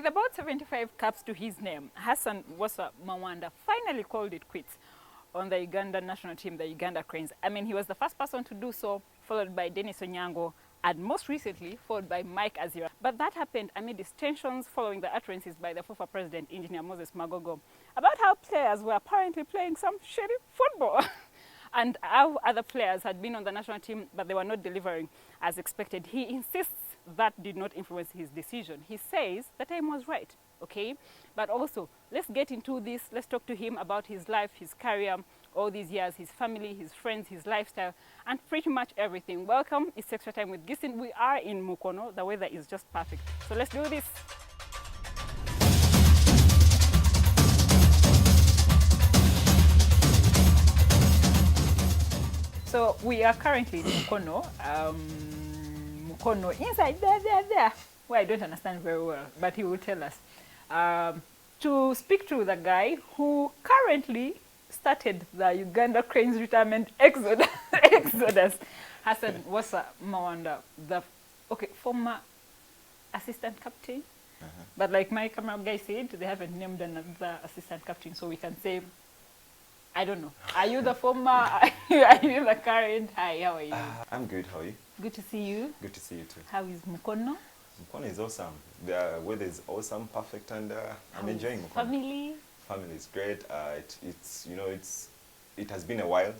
about 75 caps to his name, Hassan Wasswa finally called it quits on the Uganda national team, the Uganda Cranes. I mean, he was the first person to do so, followed by Dennis Onyango, and most recently, followed by Mike Azira. But that happened amid tensions following the utterances by the former president, Engineer Moses Magogo, about how players were apparently playing some shitty football. And how other players had been on the national team, but they were not delivering as expected. He insists that did not influence his decision. He says the time was right, okay? But also, let's get into this. Let's talk to him about his life, his career, all these years, his family, his friends, his lifestyle, and pretty much everything. Welcome, it's Extra Time with Gystin. We are in Mukono. The weather is just perfect. So let's do this. So we are currently in Mukono. Mukono, inside there, where I don't understand very well, but he will tell us. To speak to the guy who currently started the Uganda Cranes retirement exodus, Hassan Wasswa, the former assistant captain. But like my camera guy said, they haven't named another assistant captain, so we can say, I don't know. Are you the former? Are you the current? Hi, how are you? I'm good. How are you? Good to see you. Good to see you too. How is Mukono? Mukono is awesome. The weather is awesome, perfect, and I'm enjoying Mukono. Family? Family is great. It has been a while,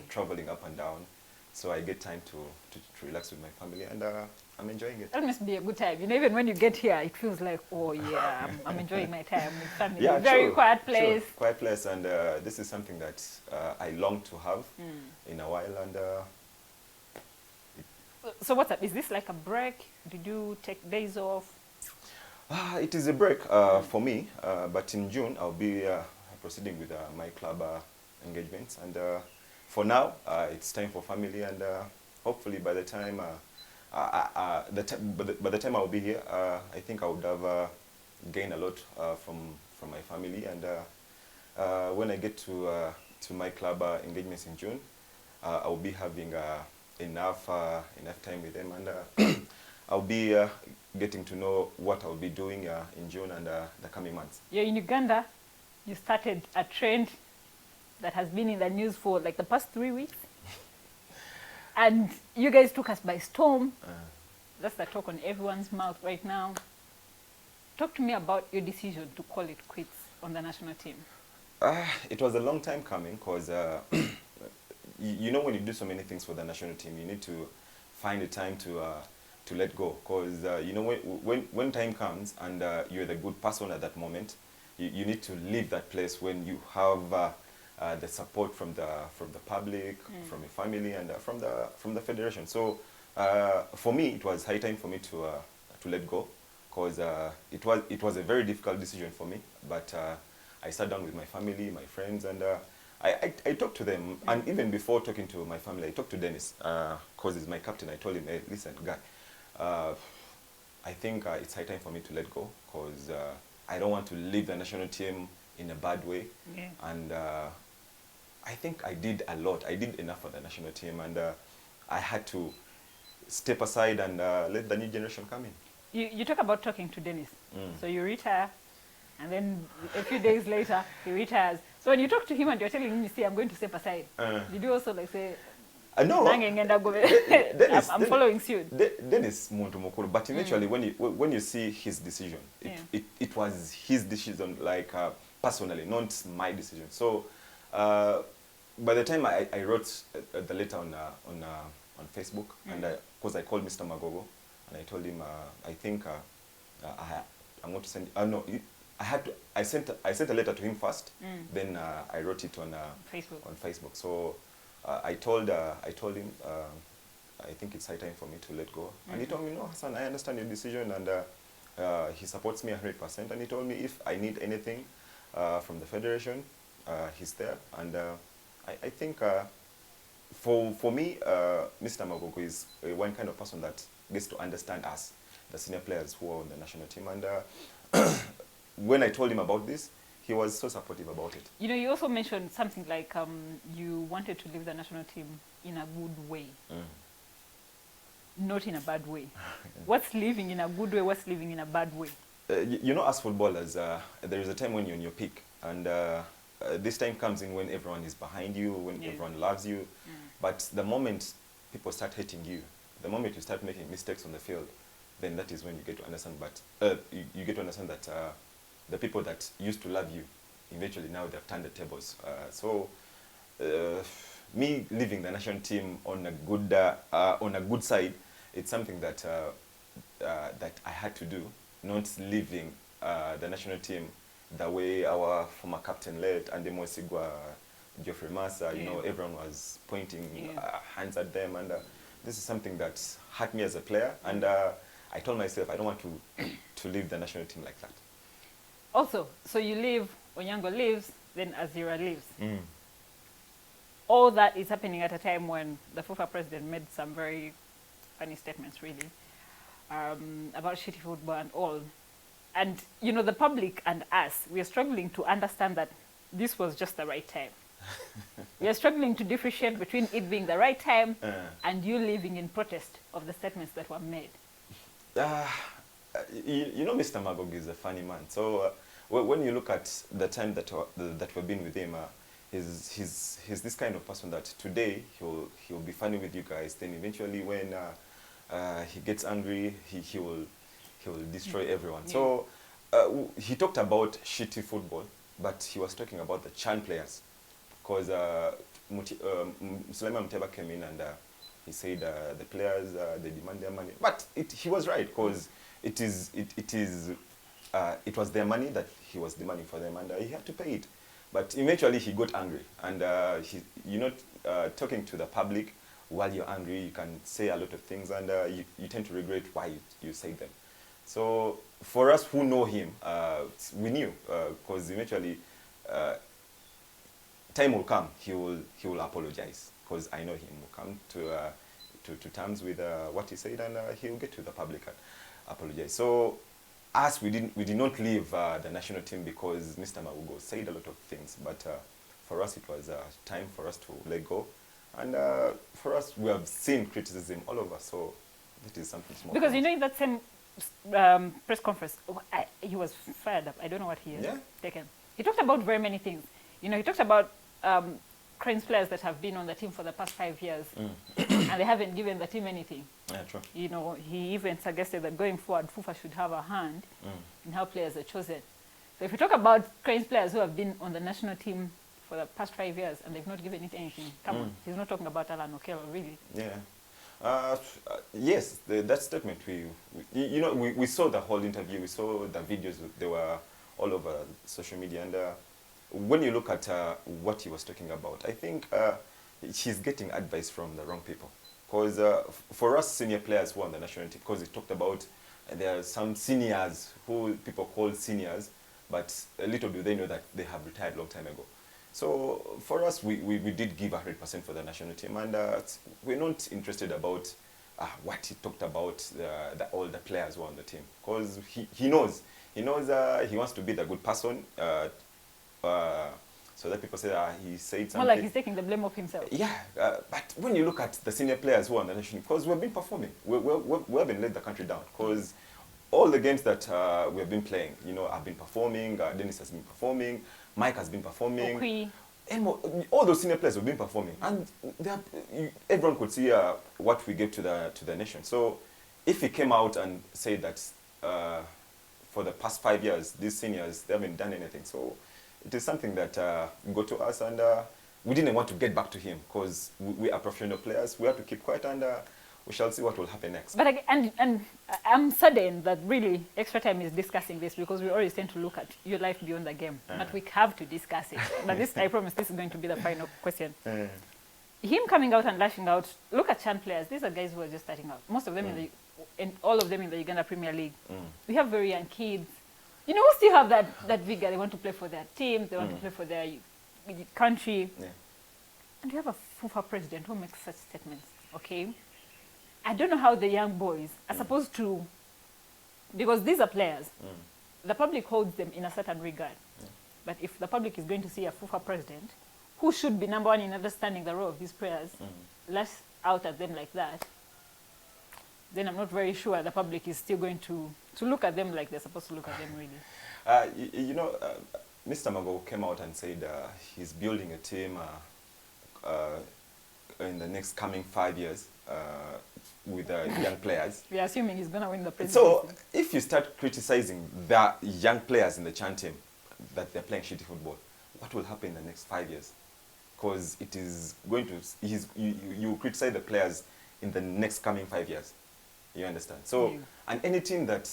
traveling up and down, so I get time to relax with my family, and I'm enjoying it. That must be a good time. Even when you get here, it feels like, oh yeah, I'm enjoying my time with family. Yeah, very true, quiet place. True. Quiet place, and this is something that I long to have in a while, and. So what's up? Is this like a break? Did you take days off? It is a break for me, but in June I'll be proceeding with my club engagements, and for now it's time for family, and hopefully by the time by the time I'll be here, I think I would have gained a lot from my family, and when I get to my club engagements in June, I'll be having enough time with them, and I'll be getting to know what I'll be doing in June and the coming months. You're in Uganda. You started a trend that has been in the news for like the past 3 weeks. And you guys took us by storm. That's the talk on everyone's mouth right now. Talk to me about your decision to call it quits on the national team. It was a long time coming, because you know, when you do so many things for the national team, you need to find a time to let go, because you know, when time comes and you're the good person at that moment, you need to leave that place when you have the support from the public, from your family, and from the federation. So for me, it was high time for me to let go, because it was a very difficult decision for me. But I sat down with my family, my friends, and I talked to them. And even before talking to my family, I talked to Dennis, because he's my captain. I told him, hey, listen, guy, I think it's high time for me to let go, because I don't want to leave the national team in a bad way. Yeah. And I think I did a lot. I did enough for the national team, and I had to step aside and let the new generation come in. You talk about talking to Dennis. So you retire, and then a few days later, he retires. So when you talk to him and you're telling him, you see, I'm going to step aside, did you also like say, no, I'm following suit? Dennis muntu mukuru, but eventually when you see his decision, it was his decision, like personally, not my decision. So by the time I wrote the letter on Facebook, and because I called Mr. Magogo, and I told him I think I'm going to send. No, I sent a letter to him first. Then I wrote it on Facebook. So I told him I think it's high time for me to let go, and he told me, no, Hassan, I understand your decision, and he supports me 100%. And he told me if I need anything from the federation, he's there. And I think for me, Mr. Magogo is one kind of person that gets to understand us, the senior players who are on the national team. And when I told him about this, he was so supportive about it. You know, you also mentioned something like you wanted to leave the national team in a good way. Not in a bad way. What's living in a good way? What's living in a bad way? you know, as footballers, there is a time when you're on your peak, and this time comes in when everyone is behind you, when everyone loves you. But the moment people start hating you, the moment you start making mistakes on the field, then that is when you get to understand. But you get to understand that the people that used to love you, eventually now they've turned the tables. So me leaving the national team on a good side, it's something that that I had to do. Not leaving the national team the way our former captain led, and Mosigwa, Geoffrey Massa, you know, everyone was pointing hands at them, and this is something that hurt me as a player, and I told myself I don't want to leave the national team like that. Also, so you leave, Onyango leaves, then Azira leaves. All that is happening at a time when the FIFA president made some very funny statements, really, about shitty football and all. And, you know, the public and us, we are struggling to understand that this was just the right time. We are struggling to differentiate between it being the right time and you leaving in protest of the statements that were made. You know, Mr. Magogo is a funny man. So when you look at the time that we've been with him, he's this kind of person that today he'll be funny with you guys. Then eventually, when he gets angry, he will destroy everyone. So he talked about shitty football, but he was talking about the Chan players, because Sulaiman Muteba came in and he said the players they demand their money, but he was right, because it was their money that he was demanding for them, and he had to pay it. But eventually he got angry, and talking to the public while you're angry, you can say a lot of things, and you tend to regret why you say them. So for us who know him, we knew, because eventually time will come, he will apologize, because I know him will come to terms with what he said, and he'll get to the public and apologize. So us, we did not leave the national team because Mr. Magogo said a lot of things, but for us it was time for us to let go, and for us we have seen criticism all over, so that is something small. Because you know, in that same press conference, he was fired up. I don't know what he has taken. He talked about very many things. You know, he talked about Cranes players that have been on the team for the past 5 years and they haven't given the team anything. Yeah, true. You know, he even suggested that going forward, FIFA should have a hand in how players are chosen. So if you talk about Cranes players who have been on the national team for the past 5 years and they've not given it anything, come on, he's not talking about Alan Okello, really. Yeah. Yes, that statement, we saw the whole interview, we saw the videos, they were all over social media, and when you look at what he was talking about, I think he's getting advice from the wrong people. Because for us senior players who are on the national team, because he talked about there are some seniors who people call seniors, but little do they know that they have retired a long time ago. So for us, we did give 100% for the national team, and we're not interested about what he talked about, all the players who are on the team, because he knows he wants to be the good person, so that people say he said something. More like he's taking the blame of himself. Yeah, but when you look at the senior players who are on the national team, because we've been performing, we haven't let the country down, because all the games that we have been playing, you know, I've been performing, Dennis has been performing, Mike has been performing. And all those senior players have been performing, and everyone could see what we gave to the nation. So if he came out and said that for the past 5 years, these seniors, they haven't done anything, so it is something that got to us, and we didn't want to get back to him, because we are professional players. We have to keep quiet, and we shall see what will happen next. But and I'm saddened that really Extra Time is discussing this, because we always tend to look at your life beyond the game. But we have to discuss it. But this, I promise, this is going to be the final question. Him coming out and lashing out, look at Chan players. These are guys who are just starting out. Most of them all of them in the Uganda Premier League. We have very young kids. You know, who still have that vigor. They want to play for their teams. They want to play for their country. Yeah. And we have a FIFA president who makes such statements, okay? I don't know how the young boys are supposed to, because these are players. The public holds them in a certain regard. But if the public is going to see a FIFA president, who should be number one in understanding the role of these players, lash out at them like that, then I'm not very sure the public is still going to to look at them like they're supposed to look at them, really? Mr. Magogo came out and said he's building a team in the next coming 5 years with young players. We're assuming he's going to win the presidency. So if you start criticizing the young players in the Chan team that they're playing shitty football, what will happen in the next 5 years? Because it is going to, you criticize the players in the next coming 5 years. You understand? So, and any team that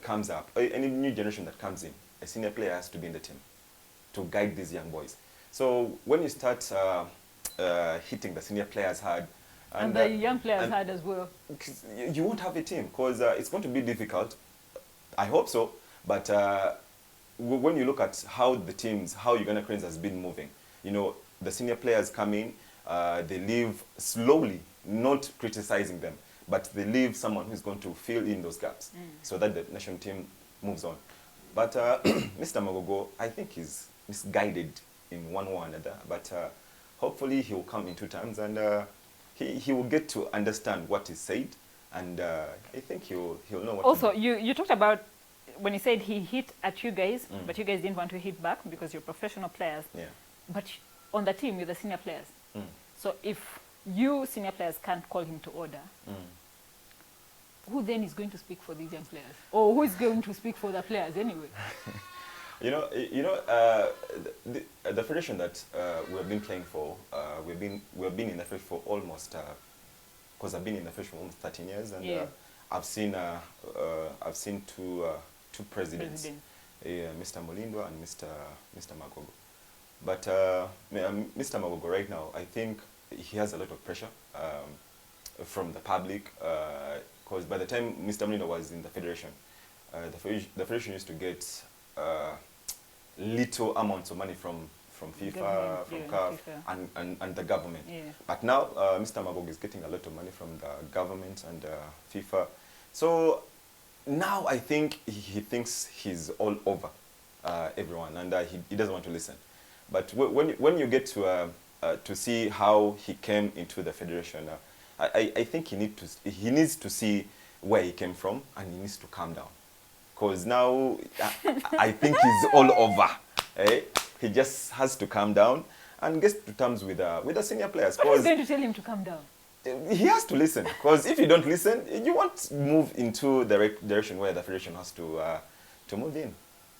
comes up, any new generation that comes in, a senior player has to be in the team to guide these young boys. So when you start hitting the senior players hard, and the young players hard as well, you won't have a team, because it's going to be difficult. I hope so, but when you look at how the teams, how Uganda Cranes has been moving, you know, the senior players come in, they leave slowly, not criticizing them, but they leave someone who's going to fill in those gaps so that the national team moves on. But Mr. Magogo, I think he's misguided in one way or another, but hopefully he will come in 2 times and he will get to understand what is said, and I think he'll know what also, to do. you talked about when he said he hit at you guys, but you guys didn't want to hit back because you're professional players. Yeah. But on the team, you're the senior players. So if you senior players can't call him to order, who then is going to speak for these young players? Or who is going to speak for the players anyway? The federation that we have been playing for, we have been in the federation for almost, because I've been in the federation for almost 13 years, and I've seen two presidents, Mr. Molindwa and Mr. Magogo. But Mr. Magogo right now, I think he has a lot of pressure from the public, because by the time Mr. Molindwa was in the federation, the federation used to get little amounts of money from FIFA, from CAF, and the government. But now Mr. Magogo is getting a lot of money from the government and FIFA. So now I think he thinks he's all over everyone, and he doesn't want to listen. But when you get to see how he came into the federation, I think he needs to see where he came from, and he needs to calm down. Because now I think he's all over. He just has to calm down and get to terms with the senior players. What are you going to tell him to calm down? He has to listen, because if you don't listen, you won't move into the direction where the federation has to move in.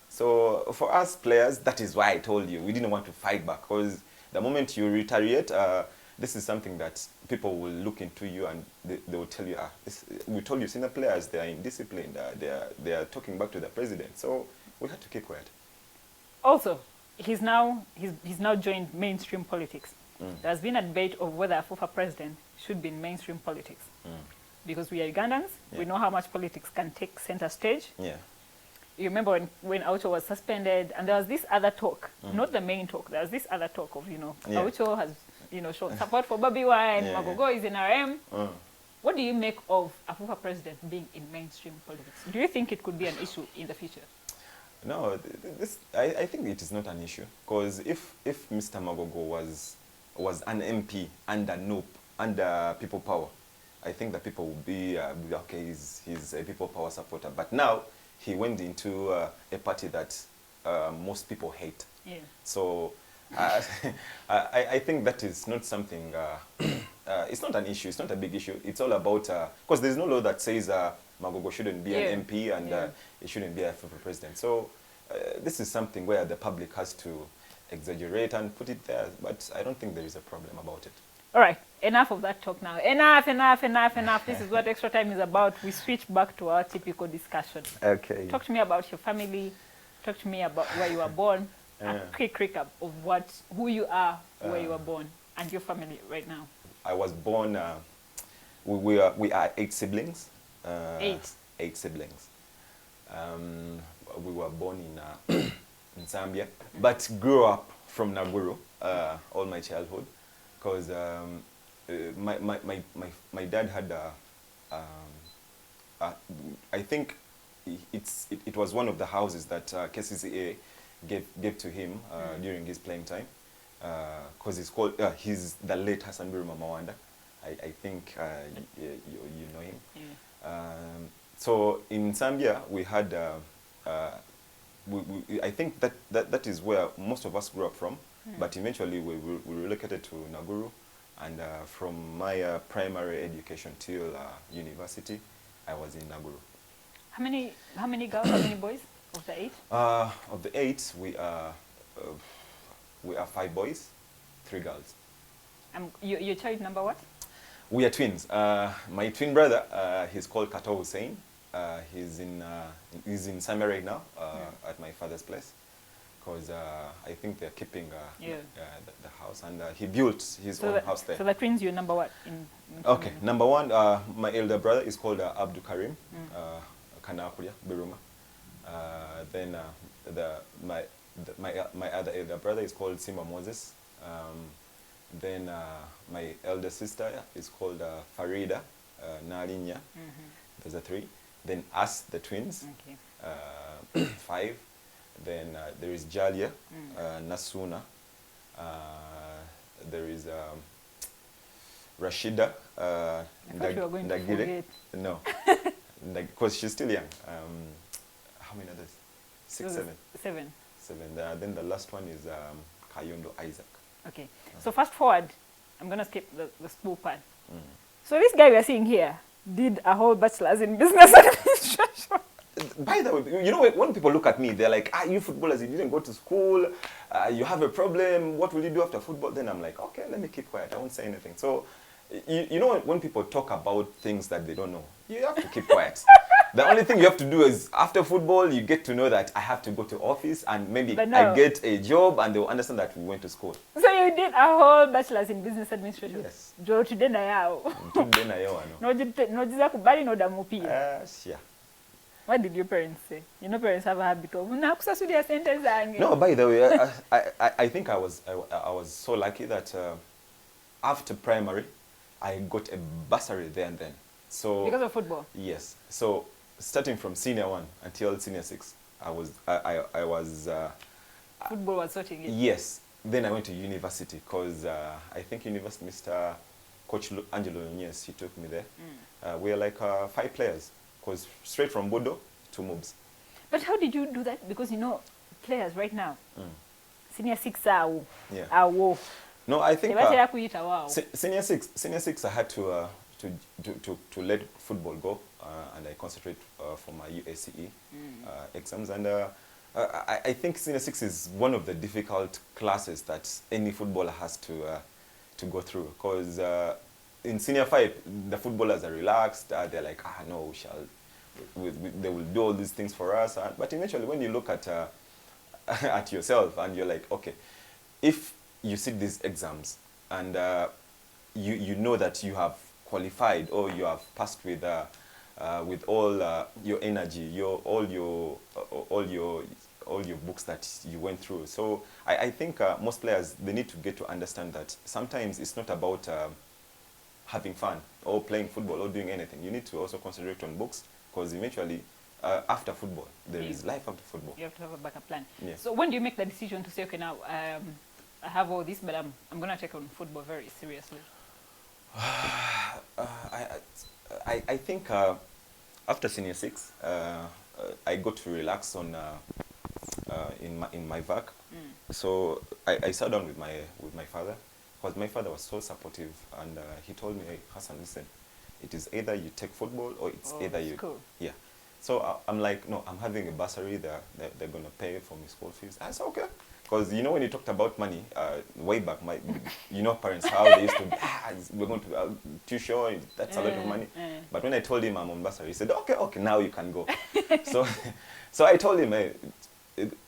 So for us players, that is why I told you we didn't want to fight back, because the moment you retaliate, this is something that people will look into you and they will tell you, we told you senior players, they are indisciplined, they are talking back to the president. So we had to keep quiet. Also, he's now joined mainstream politics. There's been a debate of whether a FIFA president should be in mainstream politics. Because we are Ugandans, we know how much politics can take center stage. You remember when Aucho was suspended, and there was this other talk, not the main talk, there was this other talk of, Aucho has, shown support for Bobby Wine, Magogo is in RM. What do you make of a FIFA president being in mainstream politics? Do you think it could be an issue in the future? No, I think it is not an issue, because if Mr. Magogo was an MP under NOP, under People Power, I think that people would be okay, he's a People Power supporter. But now he went into a party that most people hate. So I think that is not something, it's not an issue, it's not a big issue. It's all about, because there's no law that says Magogo shouldn't be an MP and he shouldn't be a FIFA president. So this is something where the public has to exaggerate and put it there, but I don't think there is a problem about it. All right, enough of that talk now. Enough. This is what Extra Time is about. We switch back to our typical discussion. Okay. Talk to me about your family. Talk to me about where you were born. A quick recap of who you are, where you were born, and your family right now. I was born, we are 8 siblings. 8 siblings. We were born in Zambia, but grew up from Naguru all my childhood, because my dad had I think it was one of the houses that KCCA gave to him during his playing time, because he's the late Hassan Mawanda. I think you know him. So in Zambia, we had, I think that is where most of us grew up from, but eventually we relocated to Naguru, and from my primary education till university, I was in Naguru. How many girls, how many boys of the 8? Of the 8, we are 5 boys, 3 girls. Your child number what? We are twins. My twin brother, he's called Kato Hussein. He's in Zambia right now at my father's place, because I think they're keeping the house, and he built his own house there. So the twins, you're number what? Okay, number 1, my elder brother is called Abdul Karim Kanakulia Biruma. Then my other elder brother is called Simba Moses. Then my elder sister is called Farida Nalinya. Those are 3. Then us, the twins, 5. Then there is Jalia, Nasuna. There is Rashida Ndagire. No, because she's still young. How many others? 6, 7. 7. Then the last one is Kayondo Isaac. Okay. So fast forward, I'm going to skip the school part. So this guy we are seeing here did a whole bachelor's in business administration. By the way, you know, when people look at me, they're like, you footballers, you didn't go to school, you have a problem, what will you do after football? Then I'm like, okay, let me keep quiet, I won't say anything. So, you know, when people talk about things that they don't know, you have to keep quiet. The only thing you have to do is, after football, you get to know that I have to go to office, and maybe I get a job, and they'll understand that we went to school. So you did a whole bachelor's in business administration? Yes. Jo today na yao. Today na yao, no. No jiza kubali no damupia. Yeah. What did your parents say? You know, parents have a habit of nakusasudia sentence zange. No, by the way, I think I was so lucky that after primary, I got a bursary there and then. So because of football? Yes. So starting from senior 1 until senior 6, I was football was sorting it. Yes. Then I went to university, because I think university, Mr. Coach Angelo Nunez, he took me there. We are like 5 players, because straight from Bodo to Mobs. But how did you do that? Because you know, players right now, senior 6 are no, I think senior 6 I had to let football go, and I concentrate for my UACE exams, and I think senior 6 is one of the difficult classes that any footballer has to go through, because in senior 5 the footballers are relaxed, they're like, no, they will do all these things for us, but eventually when you look at yourself and you're like, okay, if you sit these exams and you know that you have qualified, or you have passed with all your energy, all your books that you went through. So I think most players, they need to get to understand that sometimes it's not about having fun or playing football or doing anything. You need to also concentrate on books, because eventually after football there is life after football. You have to have a backup plan. Yes. So when do you make the decision to say, okay, now I have all this, but I'm going to take on football very seriously? I think after senior 6, I got to relax on in my work. So I sat down with my father, because my father was so supportive, and he told me, hey, Hassan, listen, it is either you take football or it's either you. Cool. Yeah. So I'm like, no, I'm having a bursary. They're going to pay for my school fees. I said, okay. Because, you know, when you talked about money, way back, you know, parents, how they used to, we're going to tuition, that's a lot of money. But when I told him I'm on bursary, he said, okay, now you can go. So I told him,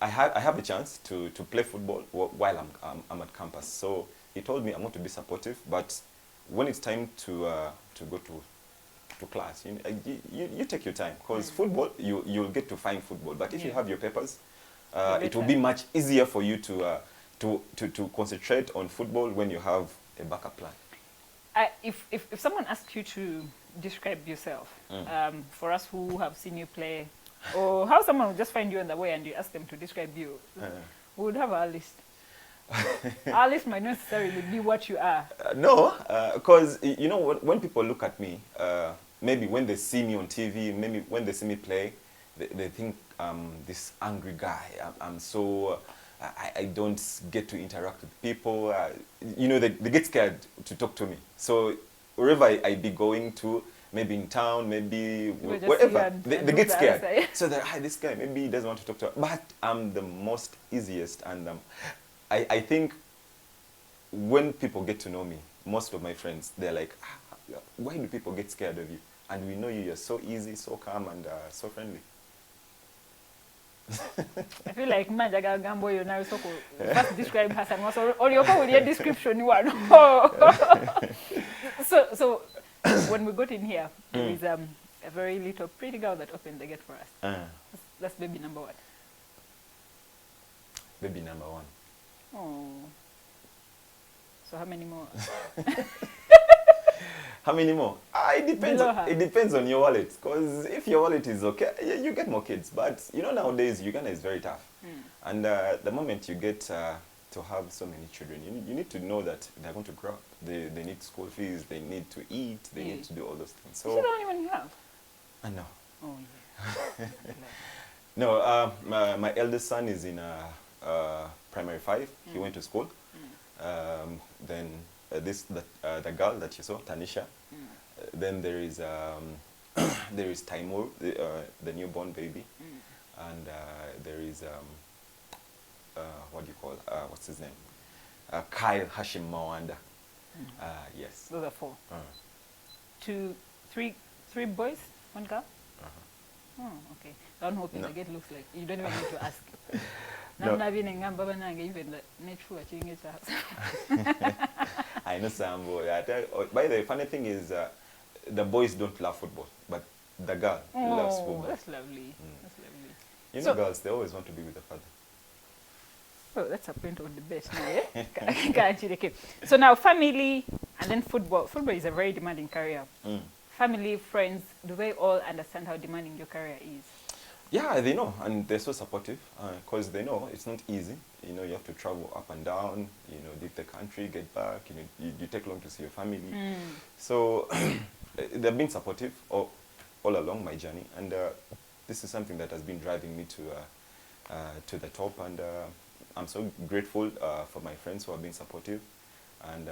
I have a chance to play football while I'm at campus. So he told me I'm going to be supportive, but when it's time to go to class, you take your time. Because football, you'll get to find football. But if you have your papers, it will be much easier for you to concentrate on football when you have a backup plan. If someone asks you to describe yourself, for us who have seen you play, or how someone would just find you on the way and you ask them to describe you, we would have our list. Alice might not necessarily be what you are. No, because you know when people look at me, maybe when they see me on TV, maybe when they see me play, they think I'm this angry guy. I'm so I don't get to interact with people. You know, they get scared to talk to me. So wherever I be going to, maybe in town, maybe wherever, they get scared. So they're, hi, this guy, maybe he doesn't want to talk to her. But I'm the most easiest, and I think when people get to know me, most of my friends, they're like, why do people get scared of you? And we know you're so easy, so calm, and so friendly. I feel like Majaga Gambo, you know, so first describe Hassan Wasswa, or your call your description, you are. So when we got in here, there is a very little pretty girl that opened the gate for us. That's baby number one. Baby number one. Oh. So how many more? How many more? It depends. It depends on your wallet. Because if your wallet is okay, you get more kids. But you know, nowadays Uganda is very tough. And the moment you get to have so many children, you need to know that they're going to grow up. They need school fees. They need to eat. They need to do all those things. So. Is it the only one you have? No. Oh yeah. No. My eldest son is in primary 5. He went to school. Then the girl that you saw, Tanisha. Then there is Taimur, the newborn baby, and there is what do you call? What's his name? Kyle Hashim Mawanda. Yes. Those are 4. 3 boys, 1 girl. Oh, okay. I don't hope the gate looks like you don't even need to ask. No. I know some boy. By the way, funny thing is, the boys don't love football, but the girl loves football. That's lovely. That's lovely. You know, girls, they always want to be with the father. Oh, that's a point of debate now, eh? So now family and then football. Football is a very demanding career. Family, friends, do they all understand how demanding your career is? Yeah, they know, and they're so supportive because they know it's not easy. You know, you have to travel up and down, you know, leave the country, get back, you know, you take long to see your family. So they've been supportive all along my journey, and this is something that has been driving me to the top, and I'm so grateful for my friends who have been supportive, and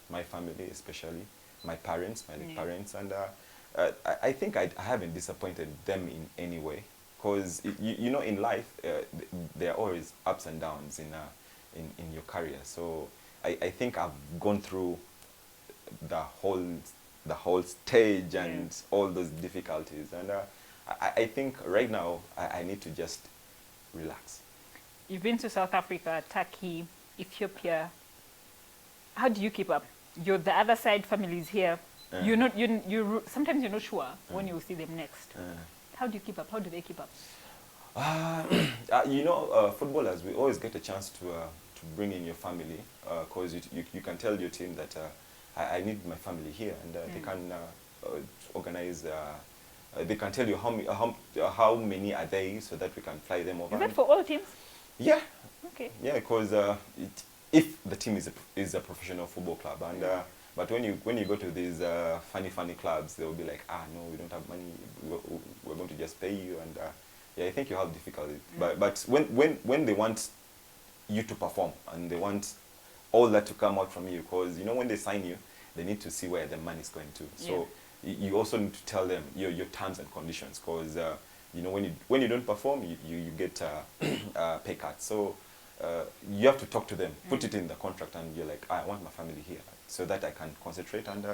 my family especially, my parents, my late parents, and I think I haven't disappointed them in any way. Because you know, in life there are always ups and downs in your career. So I think I've gone through the whole stage and all those difficulties, and I think right now I need to just relax. You've been to South Africa, Turkey, Ethiopia. How do you keep up? You're the other side, families here. You're not. You sometimes you're not sure when you'll see them next. How do you keep up? How do they keep up? You know, footballers, we always get a chance to bring in your family, because you can tell your team that I need my family here, and they can organize. They can tell you how many are they, so that we can fly them over. Is that for all teams? Yeah. Okay. Yeah, because if the team is a professional football club, and but when you go to these funny clubs, they will be like, no, we don't have money. We're going to just pay you, and yeah, I think you have difficulty. But when they want you to perform, and they want all that to come out from you, because you know, when they sign you, they need to see where the money is going to. So you also need to tell them your terms and conditions, because you know, when you don't perform, you get pay cuts. So you have to talk to them, put it in the contract, and you're like, I want my family here, so that I can concentrate and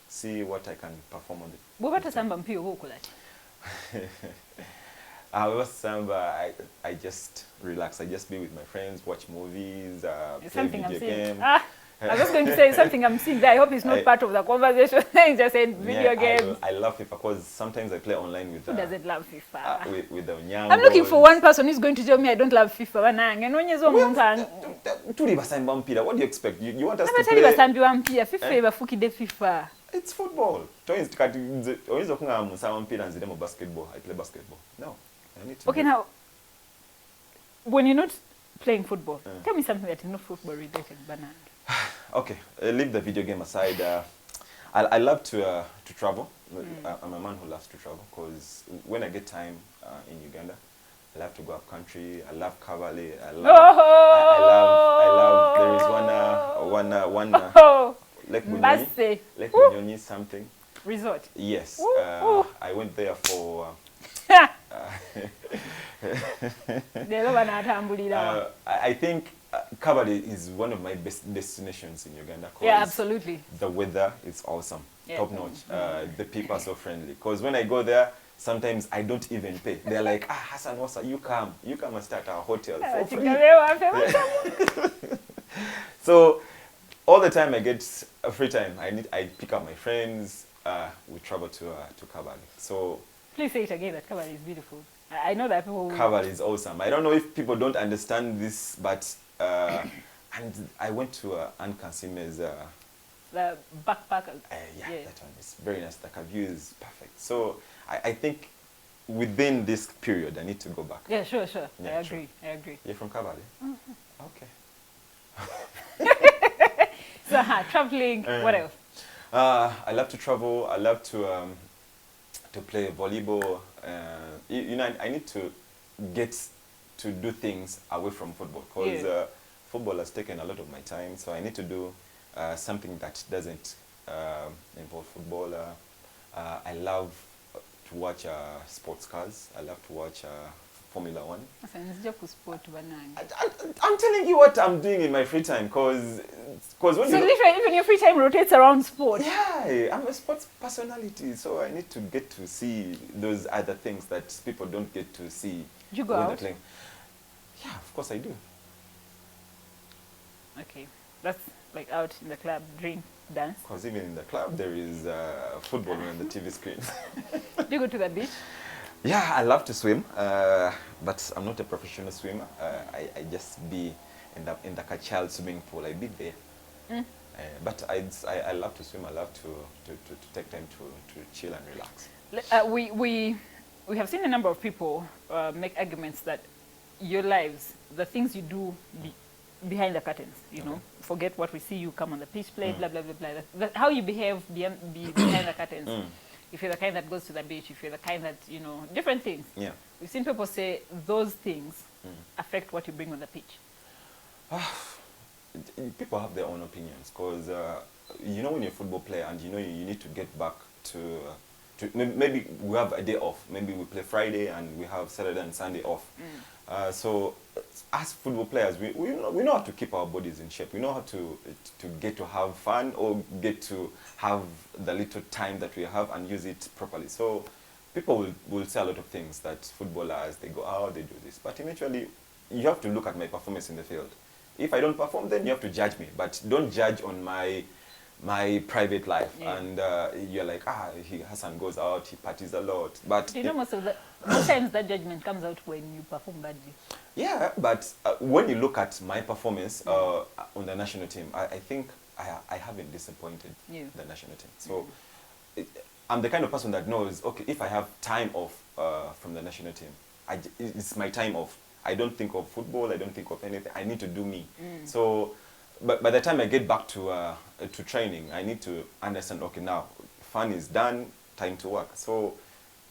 see what I can perform on the. What about Samba Mpio Wokulat? I just relax. I just be with my friends, watch movies, play something video game. I was going to say something I'm seeing there. I hope it's not part of the conversation. Just saying video games. I love FIFA because sometimes I play online with. Who doesn't love FIFA? With the young. I'm looking for one person who's going to tell me I don't love FIFA. What do you expect? You want us to play? FIFA. It's football. Basketball. I play basketball. No, I need to. Okay, now, when you're not playing football. Tell me something that is not football related, Banana. Okay, leave the video game aside. I love to travel. I'm a man who loves to travel because when I get time in Uganda, I love to go up country. I love Kabale. I love. There is one. Lake Bunyonyi. Lake Bunyonyi something. Resort. Yes. I went there for. I think Kabale is one of my best destinations in Uganda. Yeah, absolutely. The weather is awesome, top notch. The people are so friendly. Because when I go there, sometimes I don't even pay. They're like, Hassan Wasswa, you come and start our hotel for free. So all the time I get a free time, I pick up my friends. We travel to Kabale. So please say it again. That Kabale is beautiful. I know that people. Kabale is awesome. I don't know if people don't understand this, but and I went to Anne Kansime's. The backpacker. Yeah, that one is very nice. The view is perfect. So I think within this period, I need to go back. Yeah, sure. Yeah, I agree. You're from Kabale? Okay. So, traveling, what else? I love to travel. I love to play volleyball. I need to get to do things away from football because football has taken a lot of my time. So I need to do something that doesn't involve football. I love to watch sports cars. I love to watch Formula 1. I'm telling you what I'm doing in my free time because when so literally even your free time rotates around sport. Yeah, I'm a sports personality, so I need to get to see those other things that people don't get to see. Do you go out? Yeah, of course I do. Okay, that's like out in the club, drink, dance. Because even in the club there is football on the TV screen. Do you go to the beach? Yeah, I love to swim, but I'm not a professional swimmer. I just be in the child swimming pool. I be there. But I love to swim. I love to take time to chill and relax. We have seen a number of people make arguments that your lives, the things you do behind the curtains, you know, forget what we see, you come on the pitch, play, blah, blah, blah, blah. How you behave behind the curtains. If you're the kind that goes to the beach, if you're the kind that, you know, different things. Yeah. We've seen people say those things affect what you bring on the pitch. People have their own opinions because, you know, when you're a football player and you know you need to get back to maybe we have a day off. Maybe we play Friday and we have Saturday and Sunday off. So as football players, we know how to keep our bodies in shape. We know how to get to have fun or get to have the little time that we have and use it properly. So people will say a lot of things that footballers, they go out, they do this. But eventually, you have to look at my performance in the field. If I don't perform, then you have to judge me. But don't judge on my private life. Yeah. And you're like, Hassan goes out, he parties a lot. But you know, most times that judgment comes out when you perform badly. Yeah, but when you look at my performance on the national team, I think I haven't disappointed the national team. So I'm the kind of person that knows, okay, if I have time off from the national team, it's my time off. I don't think of football, I don't think of anything. I need to do me. So, but by the time I get back to training, I need to understand, okay, now fun is done, time to work. So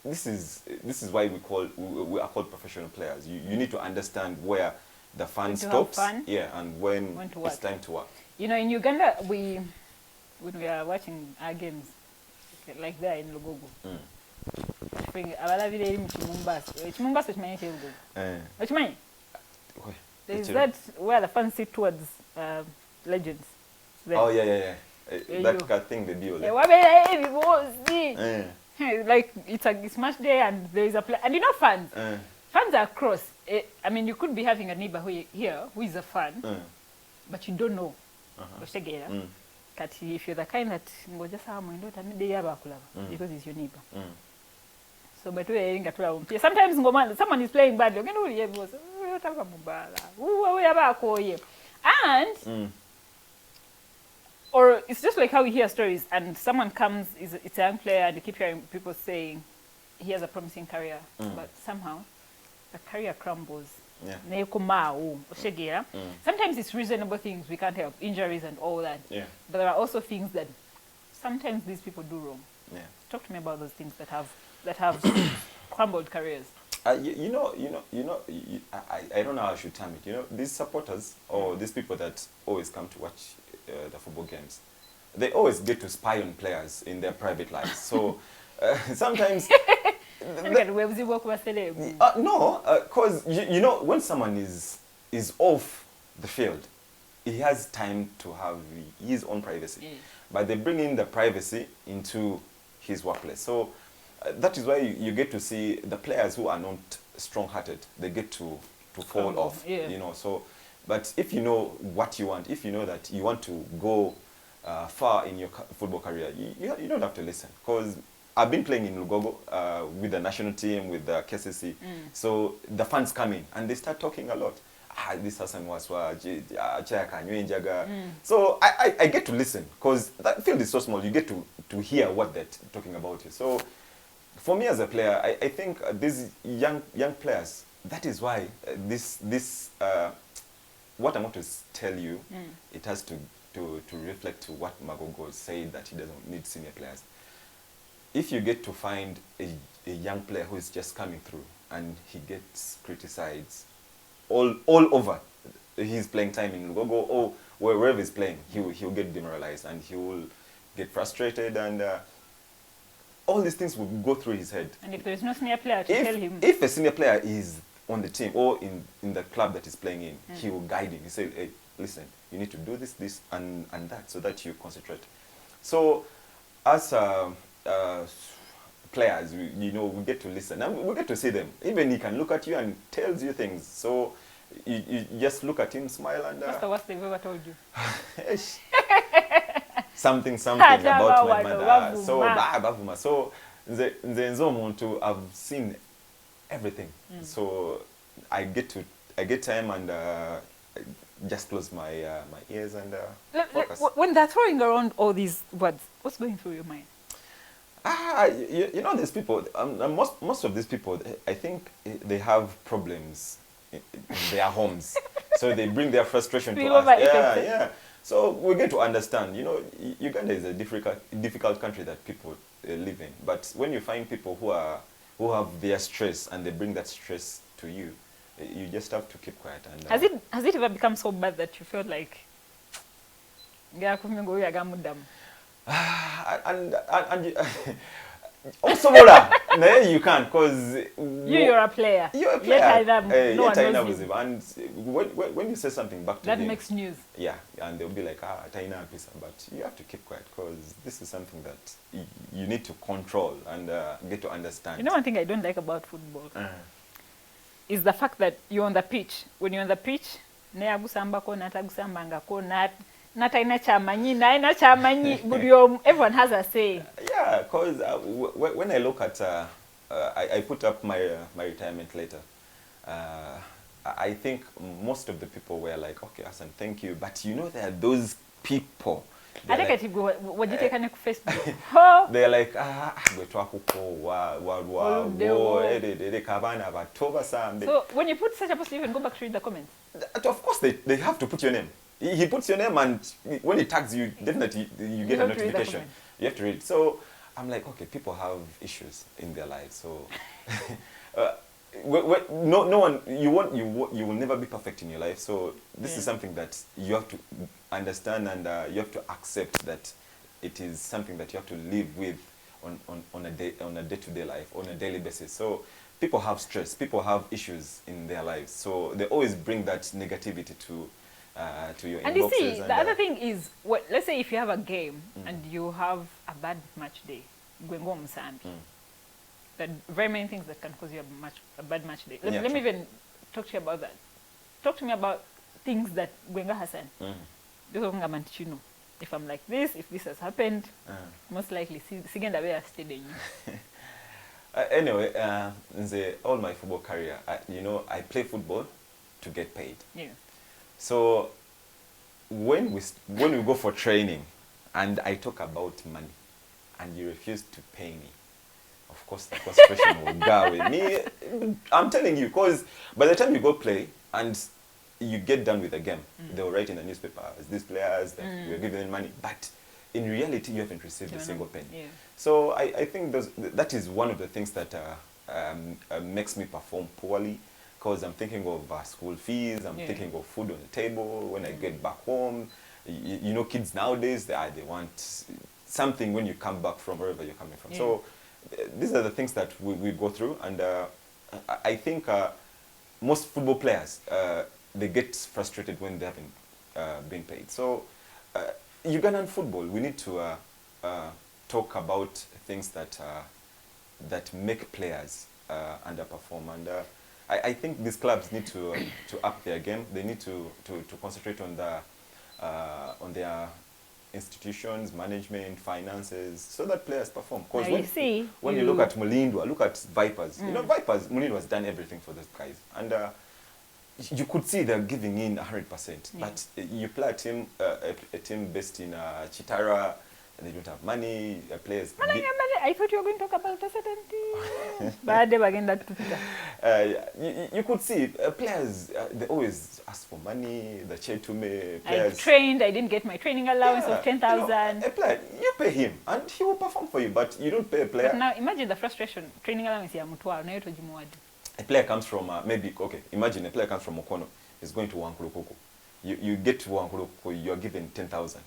this is why we are called professional players. You need to understand where the fun stops, and when it's time to work. You know, in Uganda, when we are watching our games, like there in Magogo, there is that where the fans sit towards legends. There. Oh yeah. That thing they do. Like it's match day and there is a play, and you know fans. Fans are across. I mean, you could be having a neighbor here who is a fan, but you don't know. If you're the kind that because it's your neighbor. So, but sometimes someone is playing badly. And or it's just like how we hear stories and someone comes, it's a young player, and you keep hearing people saying he has a promising career, but somehow the career crumbles Sometimes it's reasonable things we can't help, injuries and all that. Yeah. But there are also things that sometimes these people do wrong. Yeah. Talk to me about those things that have crumbled careers. I don't know how I should term it. These supporters or these people that always come to watch the football games, they always get to spy on players in their private lives. So sometimes. No, because when someone is off the field, he has time to have his own privacy. Yeah. But they bring in the privacy into his workplace. So that is why you get to see the players who are not strong-hearted, they get to fall off. Yeah. So, but if you know what you want, if you know that you want to go far in your football career, you don't have to listen. Because I've been playing in Magogo with the national team, with the KCC. So the fans come in and they start talking a lot. This Hassan Wasswa, So I get to listen because that field is so small. You get to hear what they're talking about you. So for me as a player, I think these young players, that is why what I'm going to tell you, it has to reflect to what Magogo said, that he doesn't need senior players. If you get to find a young player who is just coming through and he gets criticized all over his playing time in Magogo or wherever he's playing, he'll get demoralized and he will get frustrated, and all these things will go through his head. And if there's no senior player to tell him... If a senior player is on the team or in the club that he's playing in, he will guide him. He say, hey, listen, you need to do this, and that, so that you concentrate. So as players, we get to listen and we get to see them. Even he can look at you and tells you things. So you just look at him, smile, and what's the worst they've ever told you? something about my mother. So I've seen everything. So I get time and just close my ears and focus. When they're throwing around all these words, what's going through your mind? These people, most of these people, I think they have problems in their homes. So they bring their frustration to us. Yeah. So we get to understand, Uganda is a difficult country that people live in. But when you find people who have their stress and they bring that stress to you, you just have to keep quiet. And has it ever become so bad that you felt like and also you can't, because you're a player. You're a player. No one knows you. And when you say something back to that him, makes news. Yeah, and they'll be like, Taina Pisa, but you have to keep quiet because this is something that you need to control and get to understand. One thing I don't like about football is the fact that you're on the pitch. When you're on the pitch, everyone has a say. Yeah, because when I look at, I put up my retirement letter. I think most of the people were like, okay, Hassan, thank you. But there are those people. I think it go. What did you take on Facebook? They're like, So when you put such a post, you even go back to read the comments. Of course, they have to put your name. He puts your name, and when he tags you, definitely you get a notification. You have to read. So I'm like, okay, people have issues in their lives. So no one, you will never be perfect in your life. So this is something that you have to understand, and you have to accept that it is something that you have to live with on a day-to-day life, on a daily basis. So people have stress, people have issues in their lives. So they always bring that negativity to your inboxes. And you see, the other thing is, let's say if you have a game and you have a bad match day, there are very many things that can cause you a bad match day. Let me even talk to you about that. Talk to me about things that Gwenga Hassan. If I'm like this, if this has happened, most likely, anyway, all my football career, I play football to get paid. Yeah. So when we go for training and I talk about money and you refuse to pay me, of course the concentration will go away. Me, I'm telling you, because by the time you go play and you get done with the game, they'll write in the newspaper, these players, that we're giving them money. But in reality, you haven't received a single penny. Yeah. So I think that is one of the things that makes me perform poorly, because I'm thinking of school fees, I'm thinking of food on the table when I get back home. You know, kids nowadays, they want something when you come back from wherever you're coming from. So these are the things that we go through, and I think most football players, they get frustrated when they haven't been paid. So Ugandan football, we need to talk about things that make players underperform, and I think these clubs need to up their game. They need to concentrate on their institutions, management, finances, so that players perform. Because when you look at Mulindwa, look at Vipers. You know, Vipers, Mulindwa has done everything for those guys, and you could see they're giving in 100%. But you play a team based in Chitara, and they don't have money. Players. I thought you were going to talk about a certain team. But they were getting that to you could see players, they always ask for money. The Chetume players. I trained, I didn't get my training allowance of 10,000. You know, a player, you pay him and he will perform for you, but you don't pay a player. But now imagine the frustration. Training allowance ya mutwa na yoto jimuwadi. A player comes from imagine a player comes from Mukono, is going to Wankulukoko. You get to Wankulukoko, you are given 10,000.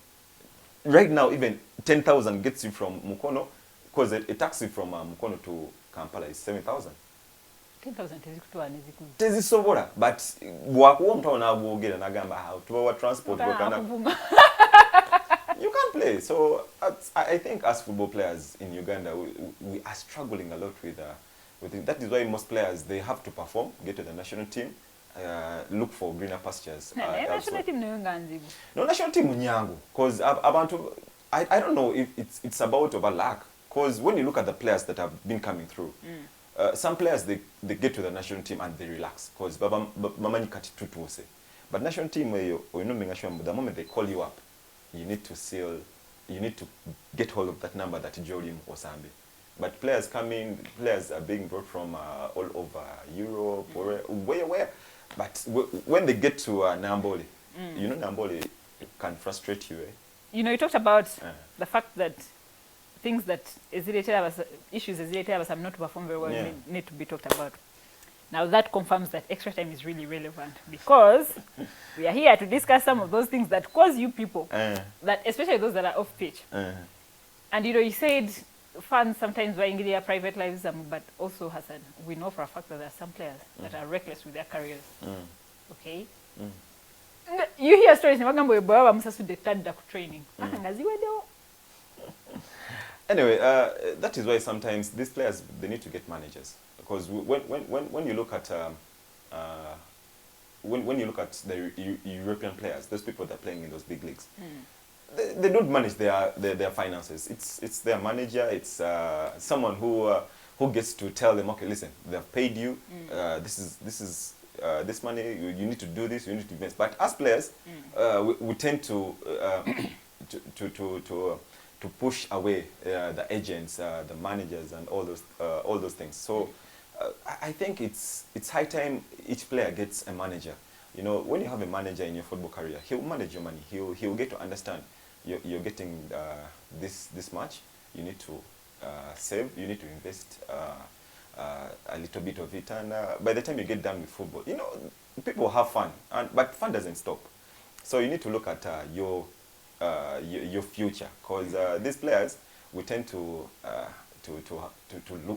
Right now, even 10,000 gets you from Mukono, because a taxi from Mukono to Kampala is 7,000. 10,000 tezikutu. Tezisobora, but wakuwa mtaona agogera nagamba how to our transport you can't play. So I think as football players in Uganda, we are struggling a lot with it. That is why most players, they have to perform, get to the national team, look for greener pastures. National team no national team unyangu, because I don't know if it's about over luck, because when you look at the players that have been coming through, some players they get to the national team and they relax, because mamani kati tutuse. But national team, the moment they call you up, you need to get hold of that number that Jorim Osambe. But players are being brought from all over Europe, or where. But when they get to Namboli, you know, Namboli can frustrate you. You know, you talked about the fact that things that issues have not performed very well need to be talked about. Now that confirms that extra time is really relevant, because we are here to discuss some of those things that cause you people, that especially those that are off pitch. And you know, you said fans sometimes buying their private lives, but also, Hassan, we know for a fact that there are some players that are reckless with their careers. Okay? You hear stories, training. Anyway, that is why sometimes these players, they need to get managers, because when you look at when you look at the European players, those people that are playing in those big leagues, they don't manage their finances. It's their manager. It's someone who gets to tell them, okay, listen, they've paid you. This is this money. You need to do this. You need to invest. But as players, we tend to push away the agents, the managers, and all those things. So I think it's high time each player gets a manager. You know, when you have a manager in your football career, he'll manage your money. He'll get to understand you're getting this much. You need to save. You need to invest a little bit of it. And by the time you get done with football, you know, people have fun, but fun doesn't stop. So you need to look at your future, because these players, we tend to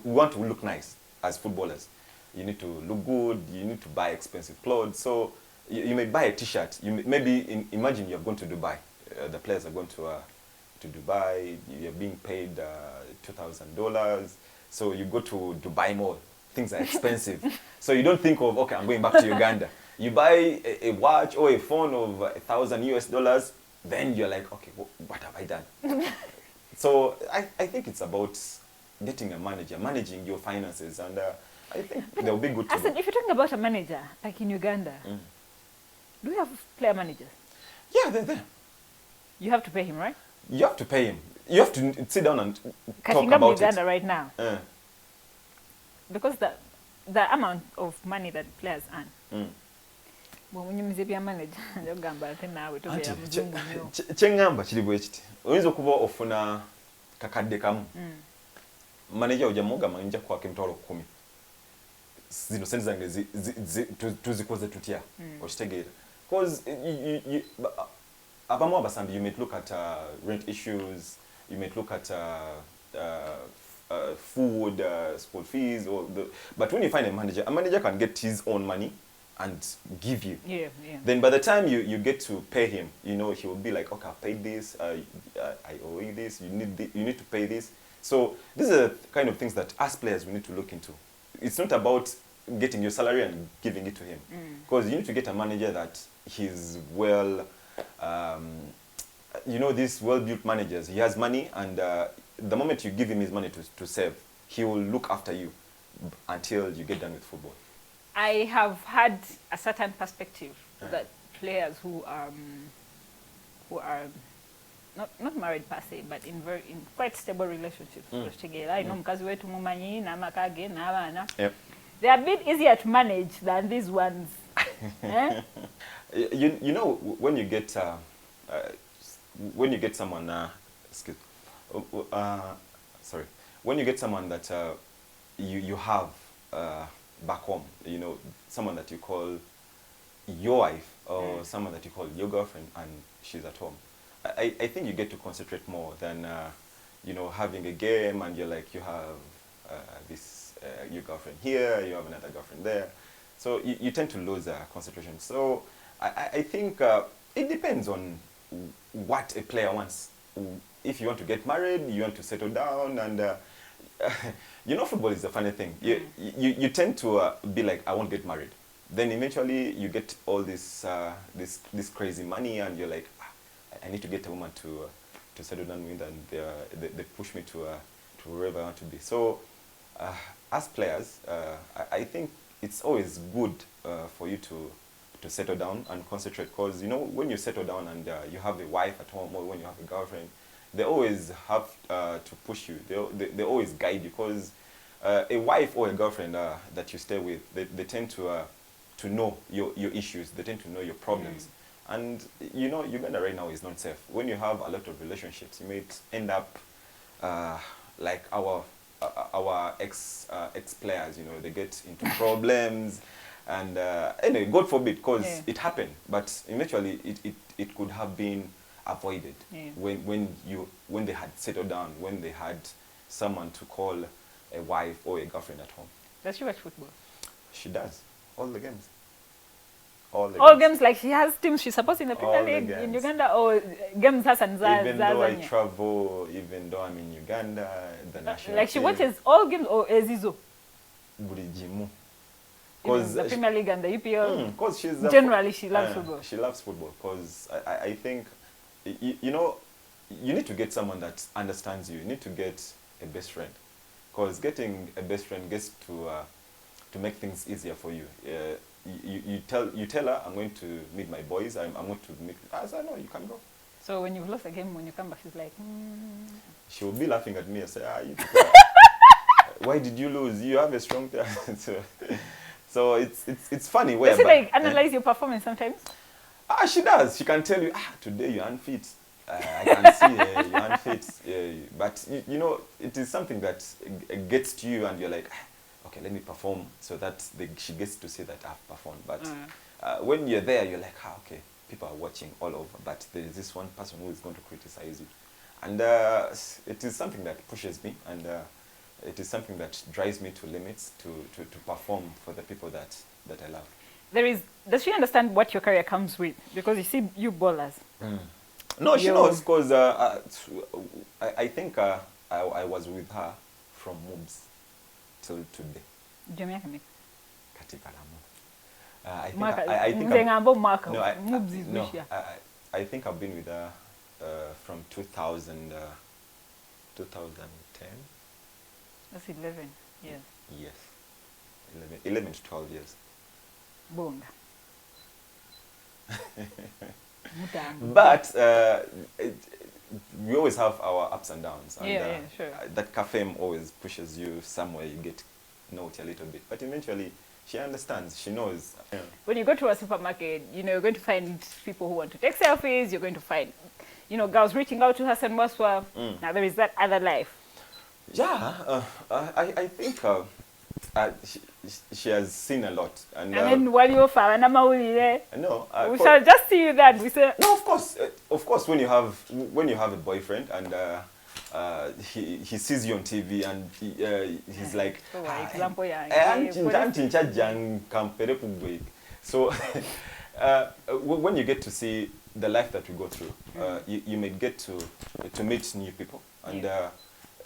want to look nice as footballers. You need to look good. You need to buy expensive clothes. So you may buy a T-shirt. Imagine you're going to Dubai. The players are going to Dubai. You're being paid $2,000. So you go to Dubai Mall. Things are expensive. So you don't think of, okay, I'm going back to Uganda. You buy a watch or a phone of $1,000 US. Then you're like, okay, what have I done? So I think it's about getting a manager, managing your finances, and I think they'll be good to Hassan, if you're talking about a manager, like in Uganda, do you have player managers? Yeah, they're there. You have to pay him, right? You have to pay him. You have to sit down and talk Catching about up Uganda it. right now. because the amount of money that players earn. Mm. Bw'omunyumiza ebya manager njogamba ate naawe tobeera muzungu nnyo. Kyeŋŋamba kiri bwe kiti. Oyinza okuba ofuna kakadde kamu. Manager ojja mugamba nja kukwaka emitwalo 10. Zino sente zange tuzikoze tutya. Okitegeera. Because abamu abasambi, you might look at rent issues, you might look at food, school fees, but when you find a manager can get his own money and give you. Yeah. Then by the time you get to pay him, you know, he will be like, okay, I paid this, I owe you this, you need to pay this. So these are the kind of things that as players we need to look into. It's not about getting your salary and giving it to him, because you need to get a manager that he's well, you know, these well-built managers. He has money, and the moment you give him his money to save, he will look after you until you get done with football. I have had a certain perspective that players who are not married per se, but in quite stable relationships. I know mukazi wetu mumanyi n'amaka ge n'abaana. They are a bit easier to manage than these ones. You know, when you get someone, when you get someone that you have back home, you know, someone that you call your wife or someone that you call your girlfriend, and she's at home, I think you get to concentrate more than you know, having a game and you're like, you have your girlfriend here, you have another girlfriend there, so you tend to lose concentration. So I think it depends on what a player wants. If you want to get married, you want to settle down, and you know, football is a funny thing. You tend to be like, I won't get married. Then eventually you get all this this crazy money, and you're like, I need to get a woman to settle down with, and they push me to wherever I want to be. So as players, I think it's always good for you to settle down and concentrate, because you know, when you settle down and you have a wife at home, or when you have a girlfriend, they always have to push you. They always guide you, because a wife or a girlfriend that you stay with, they tend to know your issues. They tend to know your problems. And you know, Uganda right now is not safe. When you have a lot of relationships, you might end up like our ex players. You know, they get into problems, and anyway, God forbid, because it happened. But eventually, it could have been avoided when they had settled down, when they had someone to call a wife or a girlfriend at home. Does she watch football? She does. All the games. All games, like she has teams she supports in the Premier League in Uganda, or games Hassan Even though I travel, even though I'm in Uganda, the national like she watches all games, or Ezizo? Because the Premier League and the EPL. Because she's generally she loves football. She loves football, because I think, you know, you need to get someone that understands you. You need to get a best friend, because getting a best friend gets to make things easier for you. You tell her, I'm going to meet my boys. I'm going to meet. I said, no, you can go. So when you've lost a game, when you come back, she's like, she will be laughing at me and say, why did you lose? You have a strong talent. So it's funny. Does she like analyze your performance sometimes? She does. She can tell you, today you're unfit. I can see you're unfit. But you know, it is something that gets to you, and you're like, okay, let me perform, so that she gets to see that I've performed. But when you're there, you're like, okay, people are watching all over, but there is this one person who is going to criticize you. And it is something that pushes me, and it is something that drives me to limits to perform for the people that I love. Does she understand what your career comes with? Because you see, you ballers. No, she knows, because I think I was with her from moves till today. I think I've been with her from 2010. That's 11 years. Yes, 11 to 12 years. Bonga. But we always have our ups and downs. And, sure. That cafe always pushes you somewhere. You get note a little bit. But eventually, she understands. She knows. Yeah. When you go to a supermarket, you know, you're going to find people who want to take selfies. You're going to find, you know, girls reaching out to Hassan Wasswa. Now there is that other life. Yeah, I think she has seen a lot. And then while you're far, no, we shall just see you that we say. No, of course, when you have a boyfriend and he sees you on TV and he's like, so when you get to see the life that we go through, you may get to meet new people, and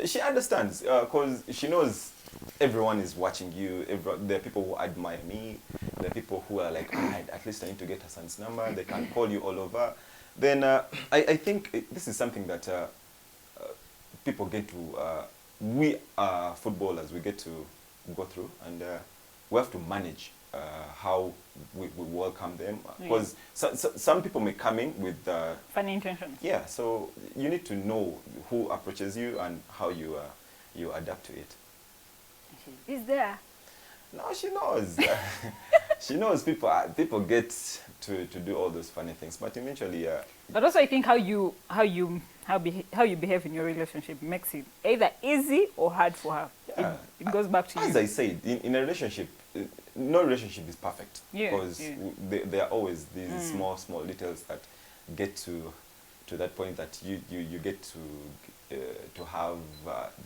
she understands because she knows everyone is watching you. There are people who admire me. There are people who are like, at least I need to get Hassan's number. They can call you all over. Then I think this is something that people get to, we footballers, we get to go through, and we have to manage how we welcome them. Because some people may come in with funny intentions. Yeah, so you need to know who approaches you and how you adapt to it. Is there? No, she knows. She knows people get to do all those funny things, but eventually. But also, I think how you behave in your relationship makes it either easy or hard for her. Yeah. It goes back to you. As I said, in a relationship, no relationship is perfect, because there are always these small details that get to that point that you get to have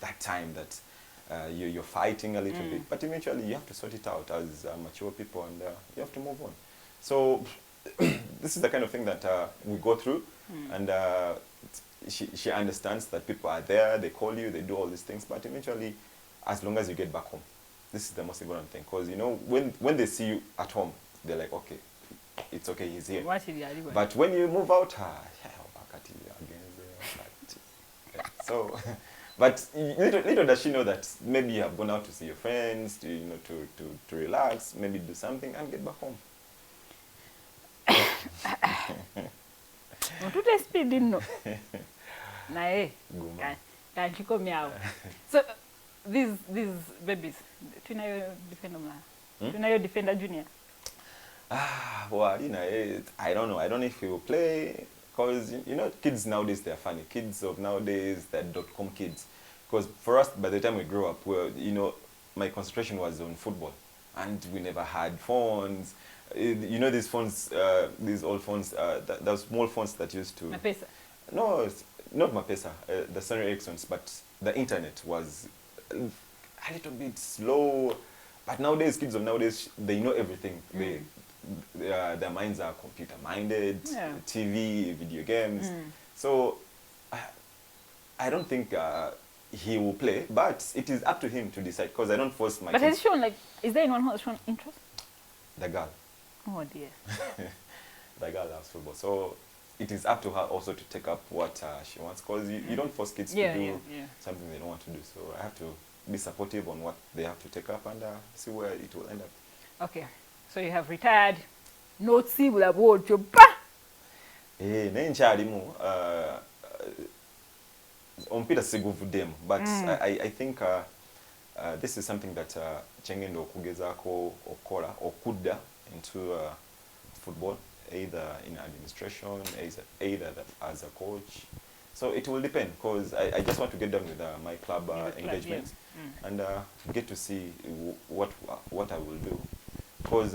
that time that you're fighting a little bit, but eventually you have to sort it out as mature people, and you have to move on. So this is the kind of thing that we go through, and she understands that people are there, they call you, they do all these things, but eventually, as long as you get back home, this is the most important thing, because you know when they see you at home, they're like, okay, it's okay, he's here. But when you move out, so. But little does she know that maybe you have gone out to see your friends, to relax, maybe do something, and get back home. So these babies, defender junior. Well, I don't know. I don't know if he will play. Because, kids nowadays, they're funny. Kids of nowadays, they're .com kids. Because for us, by the time we grew up, my concentration was on football. And we never had phones. These phones, these old phones, those small phones that used to... Mapesa? No, it's not Mapesa, the Sony Ericssons, but the internet was a little bit slow. But nowadays, kids of nowadays, they know everything. Their minds are computer-minded, TV, video games. So I don't think he will play, but it is up to him to decide, because I don't force my kids. But has he shown, is there anyone who has shown interest? The girl. Oh dear. The girl loves football. So it is up to her also to take up what she wants, because you don't force kids to do something they don't want to do. So I have to be supportive on what they have to take up, and see where it will end up. Okay. So you have retired, no civil about your but I think this is something that Chengendo Kugezako or Kuda into football, either in administration, either as a coach. So it will depend, because I just want to get done with my club engagements and get to see what I will do. Because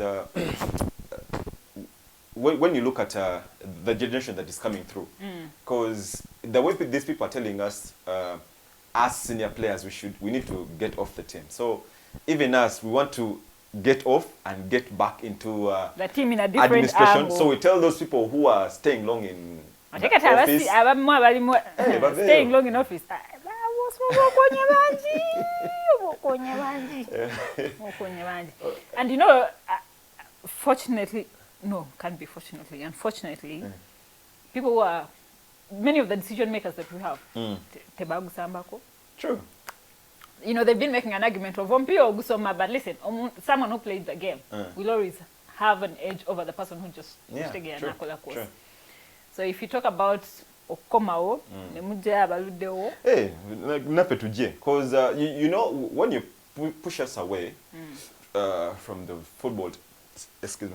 when you look at the generation that is coming through, because the way these people are telling us, as senior players, we need to get off the team. So even us, we want to get off and get back into the team in a different administration. angle. So we tell those people who are staying long in office, staying long in office. And fortunately, no, can't be fortunately, unfortunately, people who are, many of the decision makers that we have, Tebagu Sambako. True. They've been making an argument of Ompio Gusoma, but listen, someone who played the game will always have an edge over the person who just true. So if you talk about Okomao, because when you push us away from the football,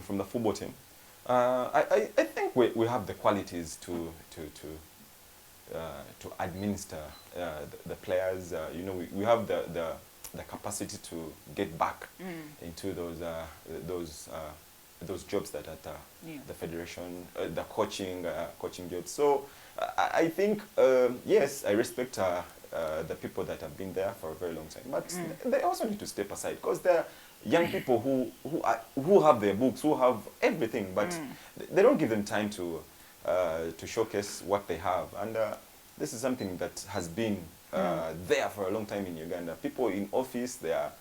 from the football team. I think we have the qualities to administer the players. You know, we have the capacity to get back into those jobs that at the federation, the coaching jobs. So I think yes, I respect the people that have been there for a very long time, but they also need to step aside, because they're young people who have their books, who have everything, but they don't give them time to showcase what they have. And this is something that has been there for a long time in Uganda. People in office, they are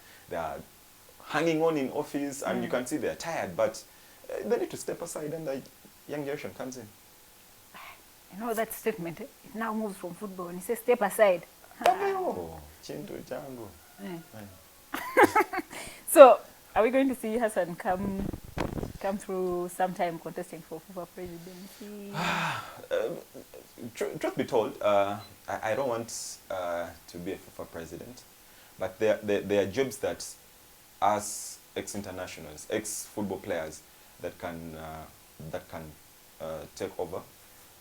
hanging on in office, and you can see they're tired, but they need to step aside, and the young generation comes in. You know that statement, it now moves from football, and he says step aside. So, are we going to see Hassan come through sometime contesting for FIFA presidency? Truth be told, I don't want to be a FIFA president, but there are jobs that us ex-internationals, ex-football players that can take over.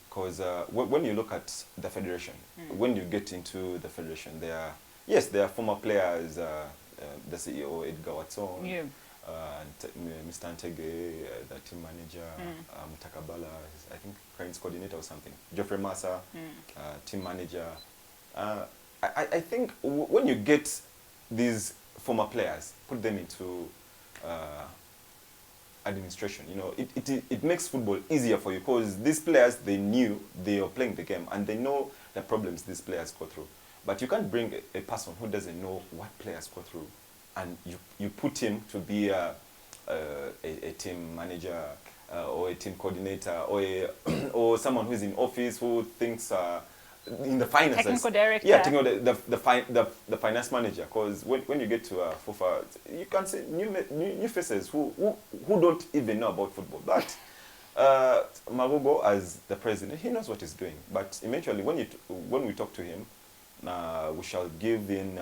Because when you look at the federation, when you get into the federation, there are former players, the CEO Edgar Watson, Mr. Antege, the team manager, Takabala, I think Cranes coordinator or something, Geoffrey Massa, team manager. I think when you get these former players, put them into administration, you know, it makes football easier for you, because these players, they knew they were playing the game and they know the problems these players go through. But you can't bring a person who doesn't know what players go through, and you put him to be a team manager or a team coordinator or someone who's in office who thinks in the finances. Technical director. Yeah, the finance manager. Because when you get to FIFA, you can see new faces who don't even know about football. But Magogo, as the president, he knows what he's doing. But eventually, when we talk to him, we shall give in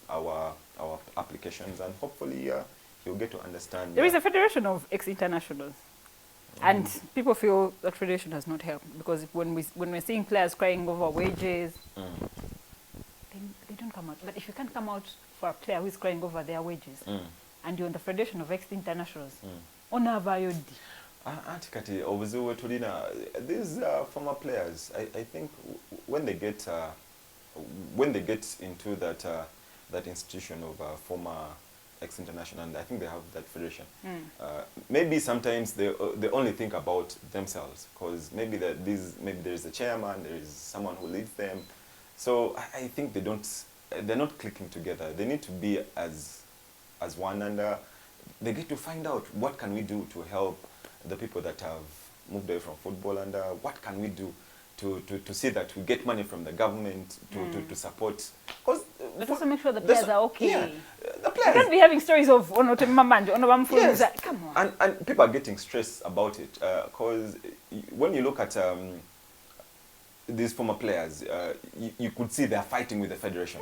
our applications, and hopefully he'll get to understand. There is a federation of ex-internationals. And people feel that federation has not helped, because when we're seeing players crying over wages, they don't come out. But if you can't come out for a player who is crying over their wages, and you're in the federation of ex-internationals, these former players, I think when they get into that institution of former ex-international, and I think they have that federation. Maybe sometimes they only think about themselves, because maybe there is a chairman, there is someone who leads them. So I think they're not clicking together. They need to be as one, and they get to find out what can we do to help the people that have moved away from football, and what can we do to see that we get money from the government to support. But also make sure the players are okay. Yeah, the players. You can't be having stories of yes. Come on. And people are getting stressed about it, because when you look at these former players, you could see they're fighting with the federation.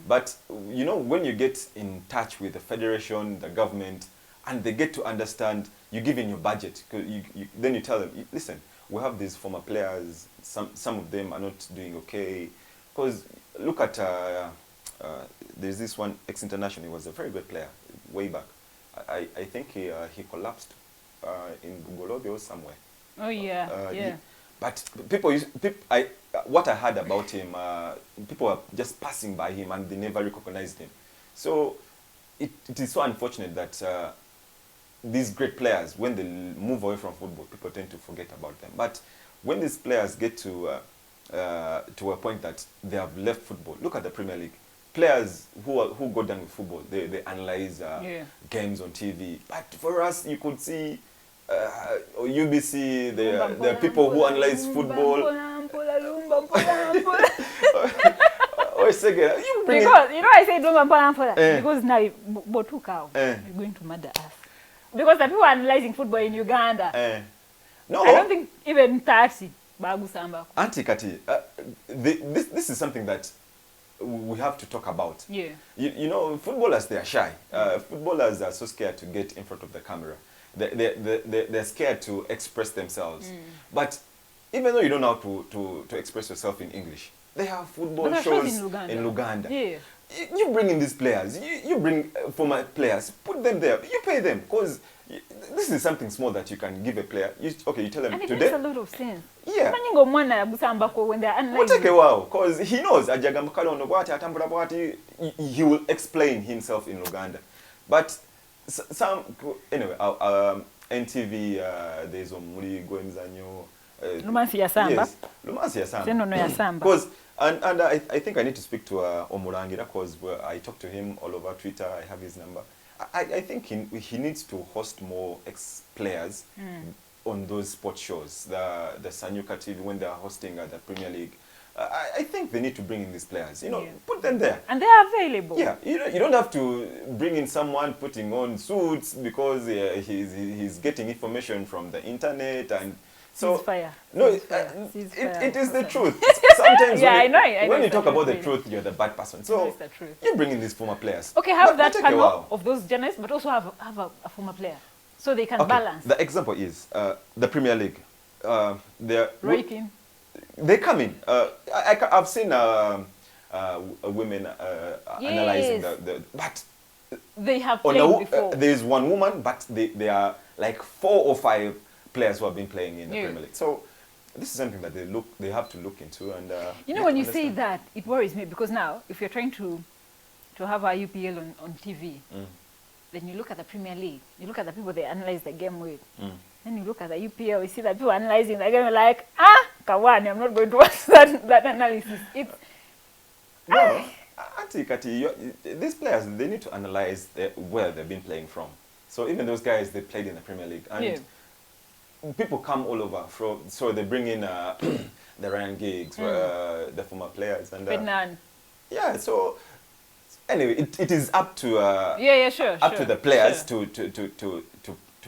But you know, when you get in touch with the federation, the government, and they get to understand, you give in your budget, then you tell them, listen, we have these former players, some of them are not doing okay. Because look at, there's this one ex-international, he was a very good player way back. I think he collapsed in Bugolobi or somewhere. Oh yeah, But what I heard about him, people were just passing by him and they never recognized him. So it is so unfortunate that these great players, when they move away from football, people tend to forget about them. But when these players get to a point that they have left football, look at the Premier League. Players who go down with football, they analyze games on TV. But for us, you could see UBC, there are people who analyze football. Because, you know, I say because now Botukao is going to murder us. Because the people analyzing football in Uganda, no, I don't think even 30 Bagu Samba. Auntie Kati, this is something that we have to talk about. Yeah. You know, footballers, they are shy. Footballers are so scared to get in front of the camera. They're scared to express themselves. But even though you don't know how to express yourself in English, they have football shows in Luganda. Yeah. You bring in these players, you bring former players, put them there, you pay them, because this is something small that you can give a player. You tell them and it today. makes a lot of sense. Yeah. When they're It analyzing. take a while, because he knows he will explain himself in Luganda. But anyway, NTV, there's Omuri Gwemzanyo. Lumansi ya Samba. Yes, Lumansi ya Samba. Seno no ya Samba. Because, and I think I need to speak to Omurangira, because I talk to him all over Twitter. I have his number. I think he needs to host more ex-players on those sports shows. The Sanyuka TV, when they are hosting the Premier League. I think they need to bring in these players. You know, put them there. And they are available. Yeah, you don't have to bring in someone putting on suits because he's getting information from the internet and so. Ceasefire. No, it is the truth. Sometimes when you talk about the truth, you're the bad person. So the truth. you bring in these former players. Okay, have that panel of those journalists, but also have a former player, so they can balance. The example is the Premier League. They come in. I've seen women analyzing but they have played before. There is one woman, but they are like 4 or 5 players who have been playing in the Premier League. So this is something that they have to look into. And you know, when you say that, it worries me, because now if you're trying to have our UPL on TV, then you look at the Premier League, you look at the people they analyze the game with. Then you look at the UPL, you see that people analyzing the game like, Kawani, I'm not going to watch that analysis. It's no, these players, they need to analyze where they've been playing from. So even those guys, they played in the Premier League. And people come all over. So they bring in the Ryan Giggs, the former players. And yeah, so anyway, it is up to to the players to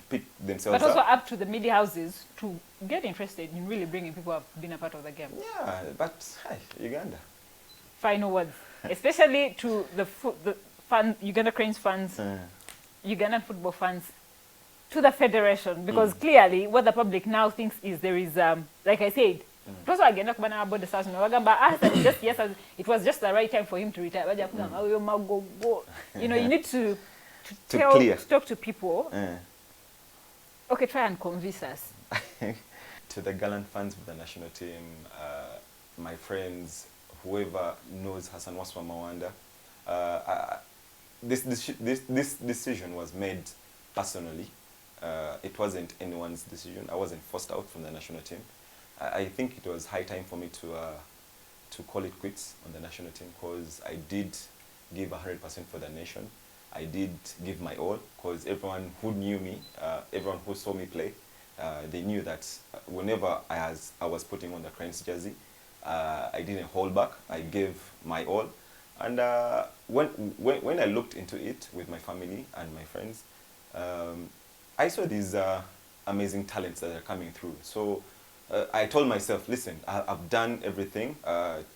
pick themselves but also up to the media houses to get interested in really bringing people who have been a part of the game. Yeah, but hi, Uganda. Final words, especially to the Uganda Cranes fans, Ugandan football fans, to the federation, because clearly what the public now thinks is there is, like I said, also again, about the South it was just the right time for him to retire. You know, you need to talk to people. Okay, try and convince us. To the gallant fans of the national team, my friends, whoever knows Hassan Wasswa Mawanda, this decision was made personally. It wasn't anyone's decision. I wasn't forced out from the national team. I think it was high time for me to call it quits on the national team, because I did give 100% for the nation. I did give my all, because everyone who knew me, everyone who saw me play, they knew that whenever I was putting on the Cranes jersey, I didn't hold back. I gave my all. And when I looked into it with my family and my friends, I saw these amazing talents that are coming through. So I told myself, listen, I've done everything.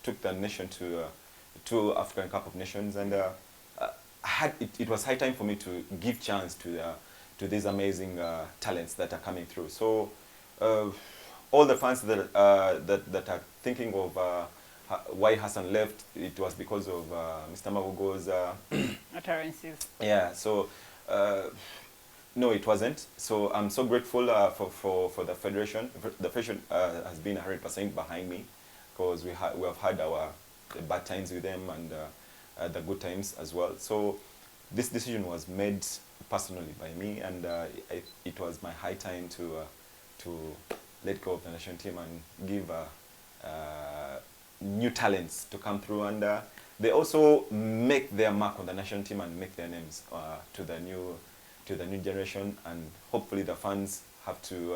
Took the nation to African Cup of Nations, and it was high time for me to give chance to these amazing talents that are coming through. So all the fans that are thinking of why Hassan left, it was because of Mr. Magogo's utterances. Yeah, so no, it wasn't. So I'm so grateful for the federation. The federation has been 100% behind me, because we have had our bad times with them and the good times as well. So this decision was made personally by me, and it was my high time to let go of the national team and give new talents to come through, and they also make their mark on the national team and make their names to the new generation. And hopefully the fans have to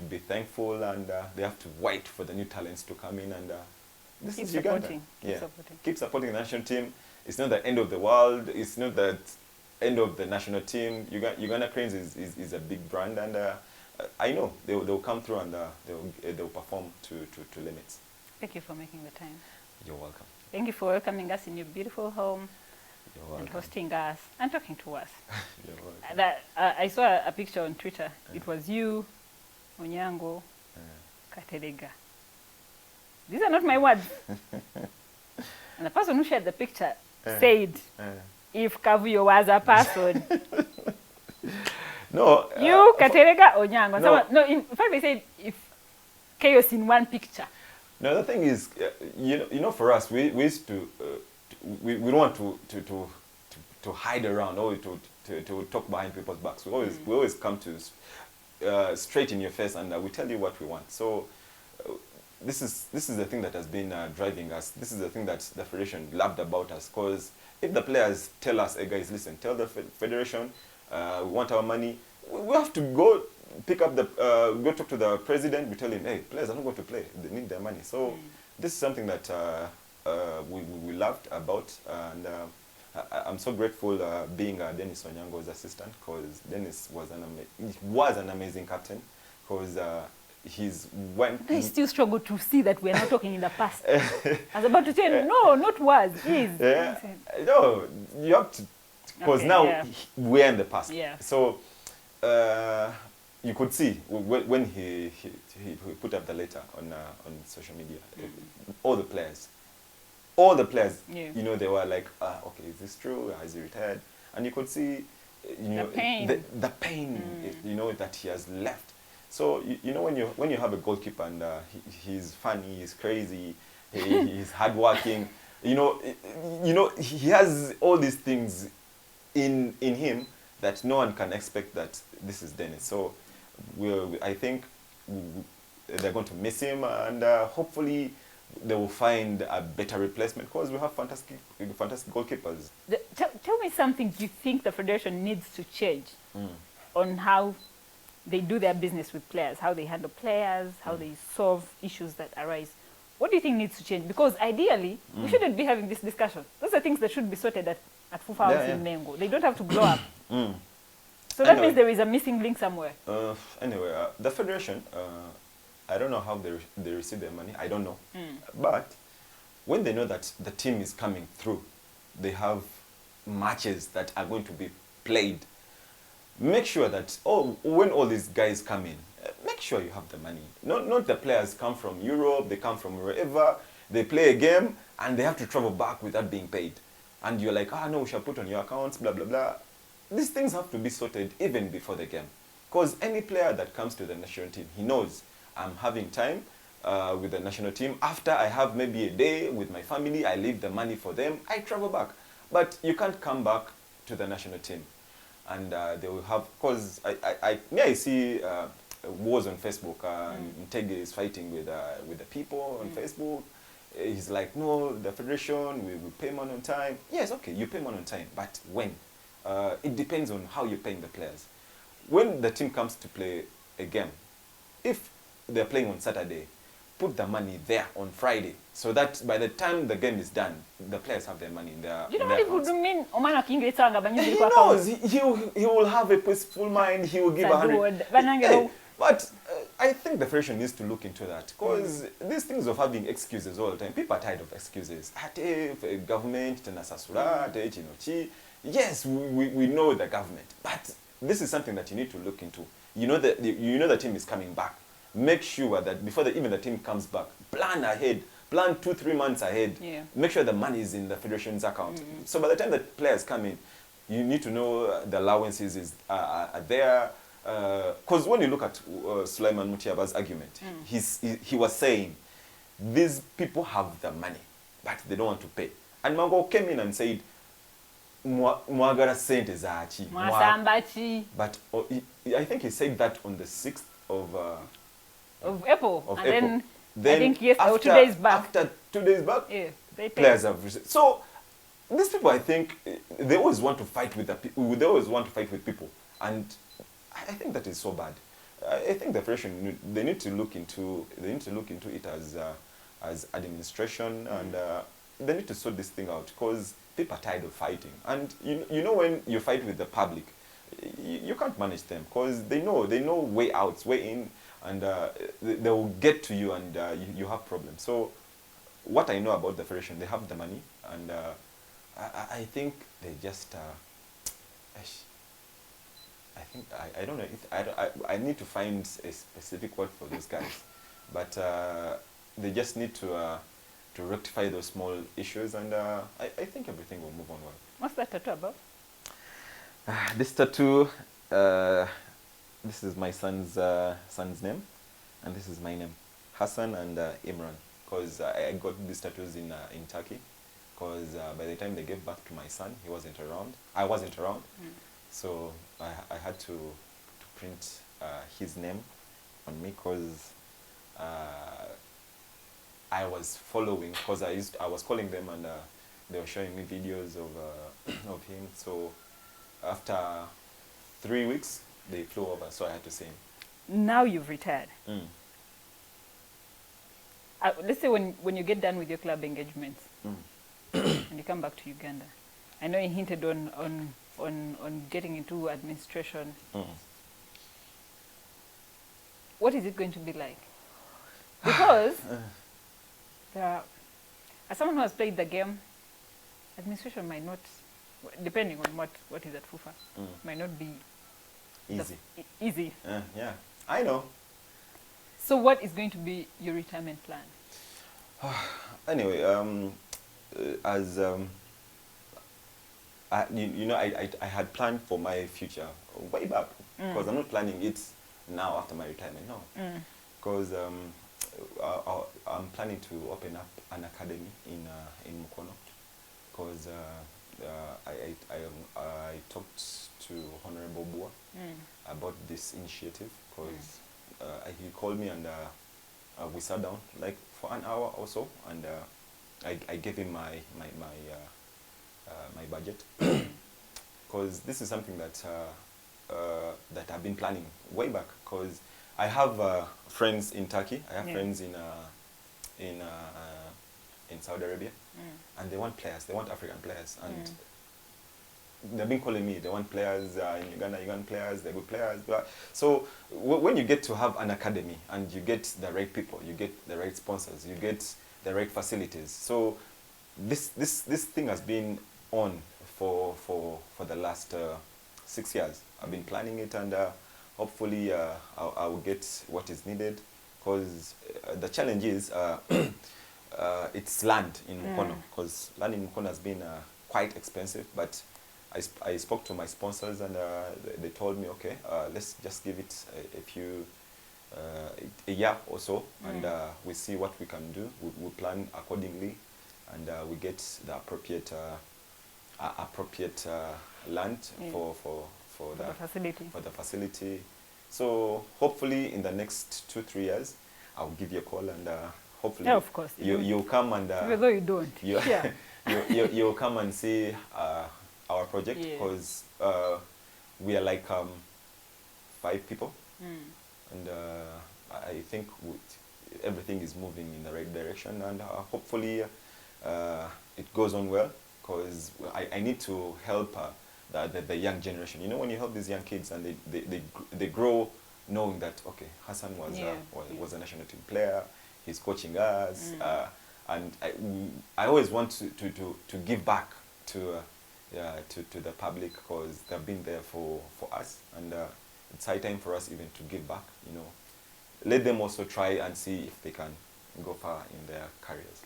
be thankful, and they have to wait for the new talents to come in, and this is Uganda. Keep supporting the national team. It's not the end of the world. It's not the end of the national team. Uganda Cranes is a big brand, and I know they'll come through, and they'll perform to limits. Thank you for making the time. You're welcome. Thank you for welcoming us in your beautiful home You're and welcome. hosting us and talking to us. You're welcome. That I saw a picture on Twitter. It was you, Onyango, Katerega. These are not my words. And the person who shared the picture said, if Kavuyo was a person, No. you, Katerega, Onyango. No. No, in fact, they said, if chaos in one picture. No, the thing is, you know, for us, we used to, we don't want to hide around or to talk behind people's backs. We always come to straight in your face, and we tell you what we want. So this is the thing that has been driving us. This is the thing that the federation loved about us. Because if the players tell us, hey guys, listen, tell the federation we want our money, we have to go pick up the go talk to the president. We tell him, hey, players are not going to play. They need their money. So this is something that we loved about, and I'm so grateful being Dennis Onyango's assistant, because Dennis was an amazing captain, because I still struggle to see that we are not talking in the past. I was about to tell you, no, not was, is. Yeah. No, you have to, because Okay, now yeah. we're in the past. Yeah. So you could see when he put up the letter on social media, all the players, Yeah. you know, they were like, okay, is this true? Has he retired? And you could see, you know, pain. the pain, you know, that he has left. So you know, when you have a goalkeeper and he's funny, he's crazy, he's hardworking, you know, he has all these things in him that no one can expect that this is Dennis. So I think they're going to miss him, and hopefully they will find a better replacement, because we have fantastic goalkeepers. Tell me something you think the federation needs to change on how they do their business with players, how they handle players, how they solve issues that arise. What do you think needs to change? Because ideally, we shouldn't be having this discussion. Those are things that should be sorted at FUFA House in Mengo. They don't have to blow up. So that means there is a missing link somewhere. Anyway, the federation, I don't know how they receive their money. I don't know. But when they know that the team is coming through, they have matches that are going to be played. Make sure that when all these guys come in, make sure you have the money. Not the players come from Europe, they come from wherever, they play a game, and they have to travel back without being paid. And you're like, no, we shall put on your accounts, blah, blah, blah. These things have to be sorted even before the game. Because any player that comes to the national team, he knows I'm having time with the national team. After I have maybe a day with my family, I leave the money for them, I travel back. But you can't come back to the national team. And they will have, because I see wars on Facebook. Ntege is fighting with the people on Facebook. He's like, no, the federation, we pay money on time. Yes, okay, you pay money on time, but when? It depends on how you're paying the players. When the team comes to play a game, if they're playing on Saturday, put the money there on Friday, so that by the time the game is done, the players have their money in their You know in what their it would accounts. mean? Omana Kingritanga, but He knows. He will have a peaceful mind. He will give 100. Hey, but I think the federation needs to look into that, because these things of having excuses all the time, people are tired of excuses. Government, tenasasura, chinochi. Yes, we know the government, but this is something that you need to look into. You know the team is coming back. Make sure that before even the team comes back, plan ahead. Plan 2-3 months ahead. Yeah. Make sure the money is in the federation's account. So by the time the players come in, you need to know the allowances are there. Because when you look at Sulaiman Mutiaba's argument, he was saying, these people have the money, but they don't want to pay. And Magogo came in and said, Mwagara sente zachi. But I think he said that on the 6th of April. Then I think after 2 days back. After 2 days back, yeah, they players have received. So these people, I think, they always want to fight with they always want to fight with people, and I think that is so bad. I think the federation, they need to look into it as administration, and they need to sort this thing out, because people are tired of fighting. And you know when you fight with the public, you can't manage them, because they know way outs, way in, and they will get to you, and you have problems. So what I know about the federation, they have the money, and I think they just. I think I don't know. I need to find a specific word for those guys, but they just need to rectify those small issues, and I think everything will move on well. What's that tattoo about? This tattoo, this is my son's name, and this is my name, Hassan and Imran. Because I got these tattoos in Turkey. Because by the time they gave birth to my son, he wasn't around. I wasn't around, so I had to print his name on me. Because I was following. Because I was calling them, and they were showing me videos of him. So after 3 weeks, they flew over, so I had to see him. Now you've retired. Let's say when you get done with your club engagements and you come back to Uganda, I know you hinted on getting into administration. What is it going to be like? Because as someone who has played the game, administration might not, depending on what is at FUFA, might not be Easy. Easy. Yeah, I know. So what is going to be your retirement plan? Anyway, as I had planned for my future way back, because I'm not planning it now after my retirement. No, because I'm planning to open up an academy in Mukono, because I talked to Honorable Bua about this initiative, because he called me, and we sat down like for an hour or so, and I gave him my budget, because this is something that that I've been planning way back, because I have friends in Turkey, I have friends in Saudi Arabia, and they want players, they want African players, and they've been calling me, they want players in Uganda, Ugandan players, they're good players. So when you get to have an academy and you get the right people, you get the right sponsors, you get the right facilities. So this thing has been on for the last 6 years. I've been planning it, and hopefully I will get what is needed, because the challenge is it's land in Mukono, because land in Mukono has been quite expensive, but I spoke to my sponsors, and they told me, okay, let's just give it a year or so, and we see what we can do. We plan accordingly, and we get the appropriate land for the facility. So hopefully in the next 2-3 years, I'll give you a call, and hopefully of course, you'll come, and even though you don't, you'll come and see our project, because we are like 5 people, and I think everything is moving in the right direction, and hopefully it goes on well, because I need to help the young generation. You know, when you help these young kids, and they grow knowing that, okay, Hassan was a national team player, he's coaching us, and I always want to give back to the public, because they've been there for us, and it's high time for us even to give back. You know, let them also try and see if they can go far in their careers.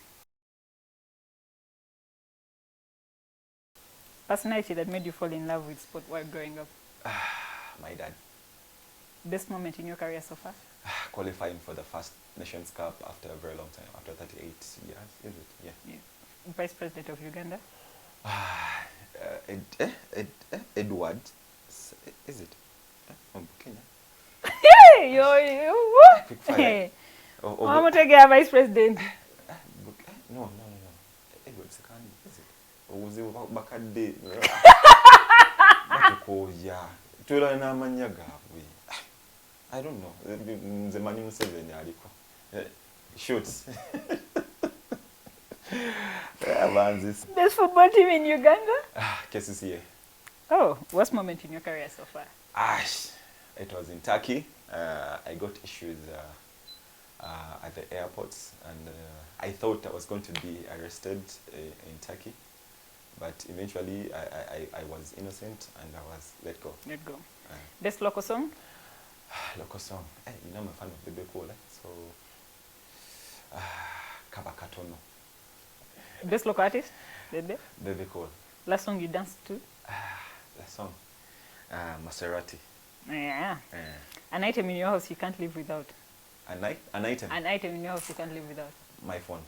Personality that made you fall in love with sport while growing up? My dad. Best moment in your career so far? Qualifying for the first Nations Cup after a very long time, after 38 years, is it? Yeah. Vice President of Uganda? Edward, is it? Kenya. Hey, yo. I'm going to get a Vice President. No. Edward Sekani, is it? Uzi bakade. Batukoya. Tula na manya gawe. I don't know. The mani Museveni aliko. Shoots. Best football team in Uganda? KCCA. Oh, worst moment in your career so far? It was in Turkey. I got issues at the airports, and I thought I was going to be arrested in Turkey, but eventually I was innocent and I was let go. Let go. Best local song? Local song. Hey, you know I'm a fan of Bebe Cool, so Kabakatono. Best local artist? Bebe? Bebe Cool. Last song you danced to? Last song. Maserati. Yeah. An item in your house you can't live without. An item? An item in your house you can't live without. My phone.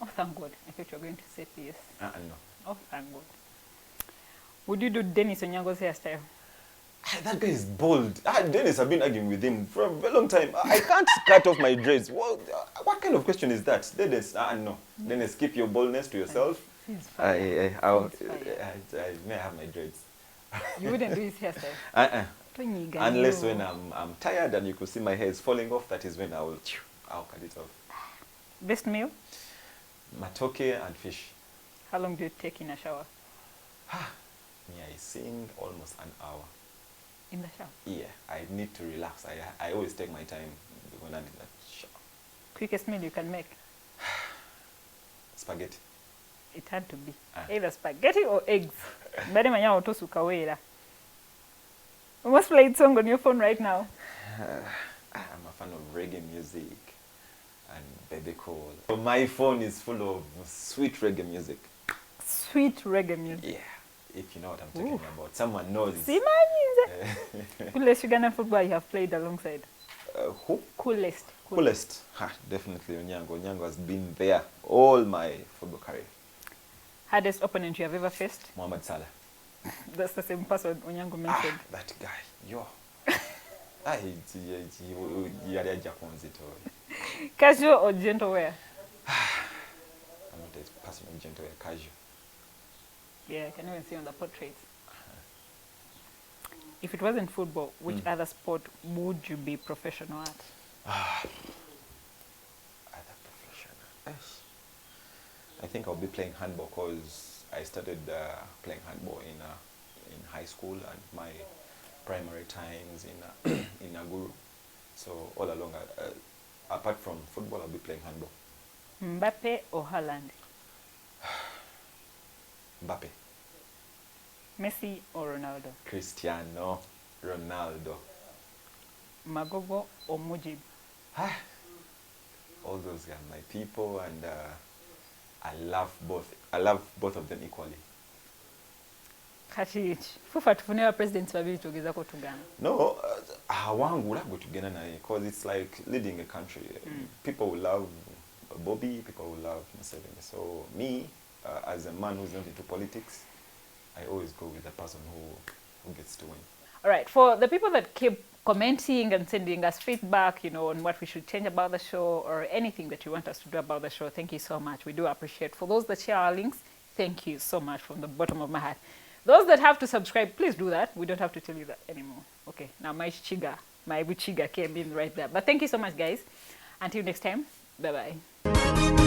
Oh, thank God. I thought you were going to say yes. No. Oh, thank God. Would you do Dennis Onyango's hairstyle? That guy is bold. Dennis, I've been arguing with him for a very long time. I can't cut off my dreads. What kind of question is that? Dennis, no. Dennis, keep your boldness to yourself. I may have my dreads. You wouldn't do his hairstyle? Unless when I'm tired and you could see my hair is falling off, that is when I'll cut it off. Best meal? Matoke and fish. How long do you take in a shower? I sing almost an hour. In the shower? Yeah, I need to relax. I always take my time when I'm in that shower. Quickest meal you can make? Spaghetti. It had to be. Either spaghetti or eggs. Mbade manya otosu kawera. We must play a song on your phone right now. I'm a fan of reggae music and Bebe Cool. So my phone is full of sweet reggae music. Sweet reggae music? Yeah, if you know what I'm talking about. Someone knows. Coolest Ugandan footballer you have played alongside? Who? Coolest. Coolest. Definitely Onyango. Onyango has been there all my football career. Hardest opponent you have ever faced? Mohamed Salah. That's the same person Onyango mentioned. That guy. Yo. Casual or gentle wear? I'm not a person of gentle wear. Casual. Yeah, I can even see on the portraits. If it wasn't football, which other sport would you be professional at? Other professional. I think I'll be playing handball because I started playing handball in high school and my primary times in Naguru. So all along, apart from football, I'll be playing handball. Mbappe or Haaland? Mbappe. Messi or Ronaldo? Cristiano Ronaldo. Magogo or Mujib? All those are my people, and I love both. I love both of them equally. Fufa tufunira presidents babiri tugezako tugana. No, wangu ulagwe tugena naye because it's like leading a country. People will love Bobby, people will love Museveni. So me, as a man who's not into politics, I always go with the person who gets to win. All right, for the people that keep commenting and sending us feedback, you know, on what we should change about the show or anything that you want us to do about the show, thank you so much. We do appreciate. For those that share our links, thank you so much from the bottom of my heart. Those that have to subscribe, please do that. We don't have to tell you that anymore. Okay, now my chiga came in right there. But thank you so much, guys. Until next time, bye-bye.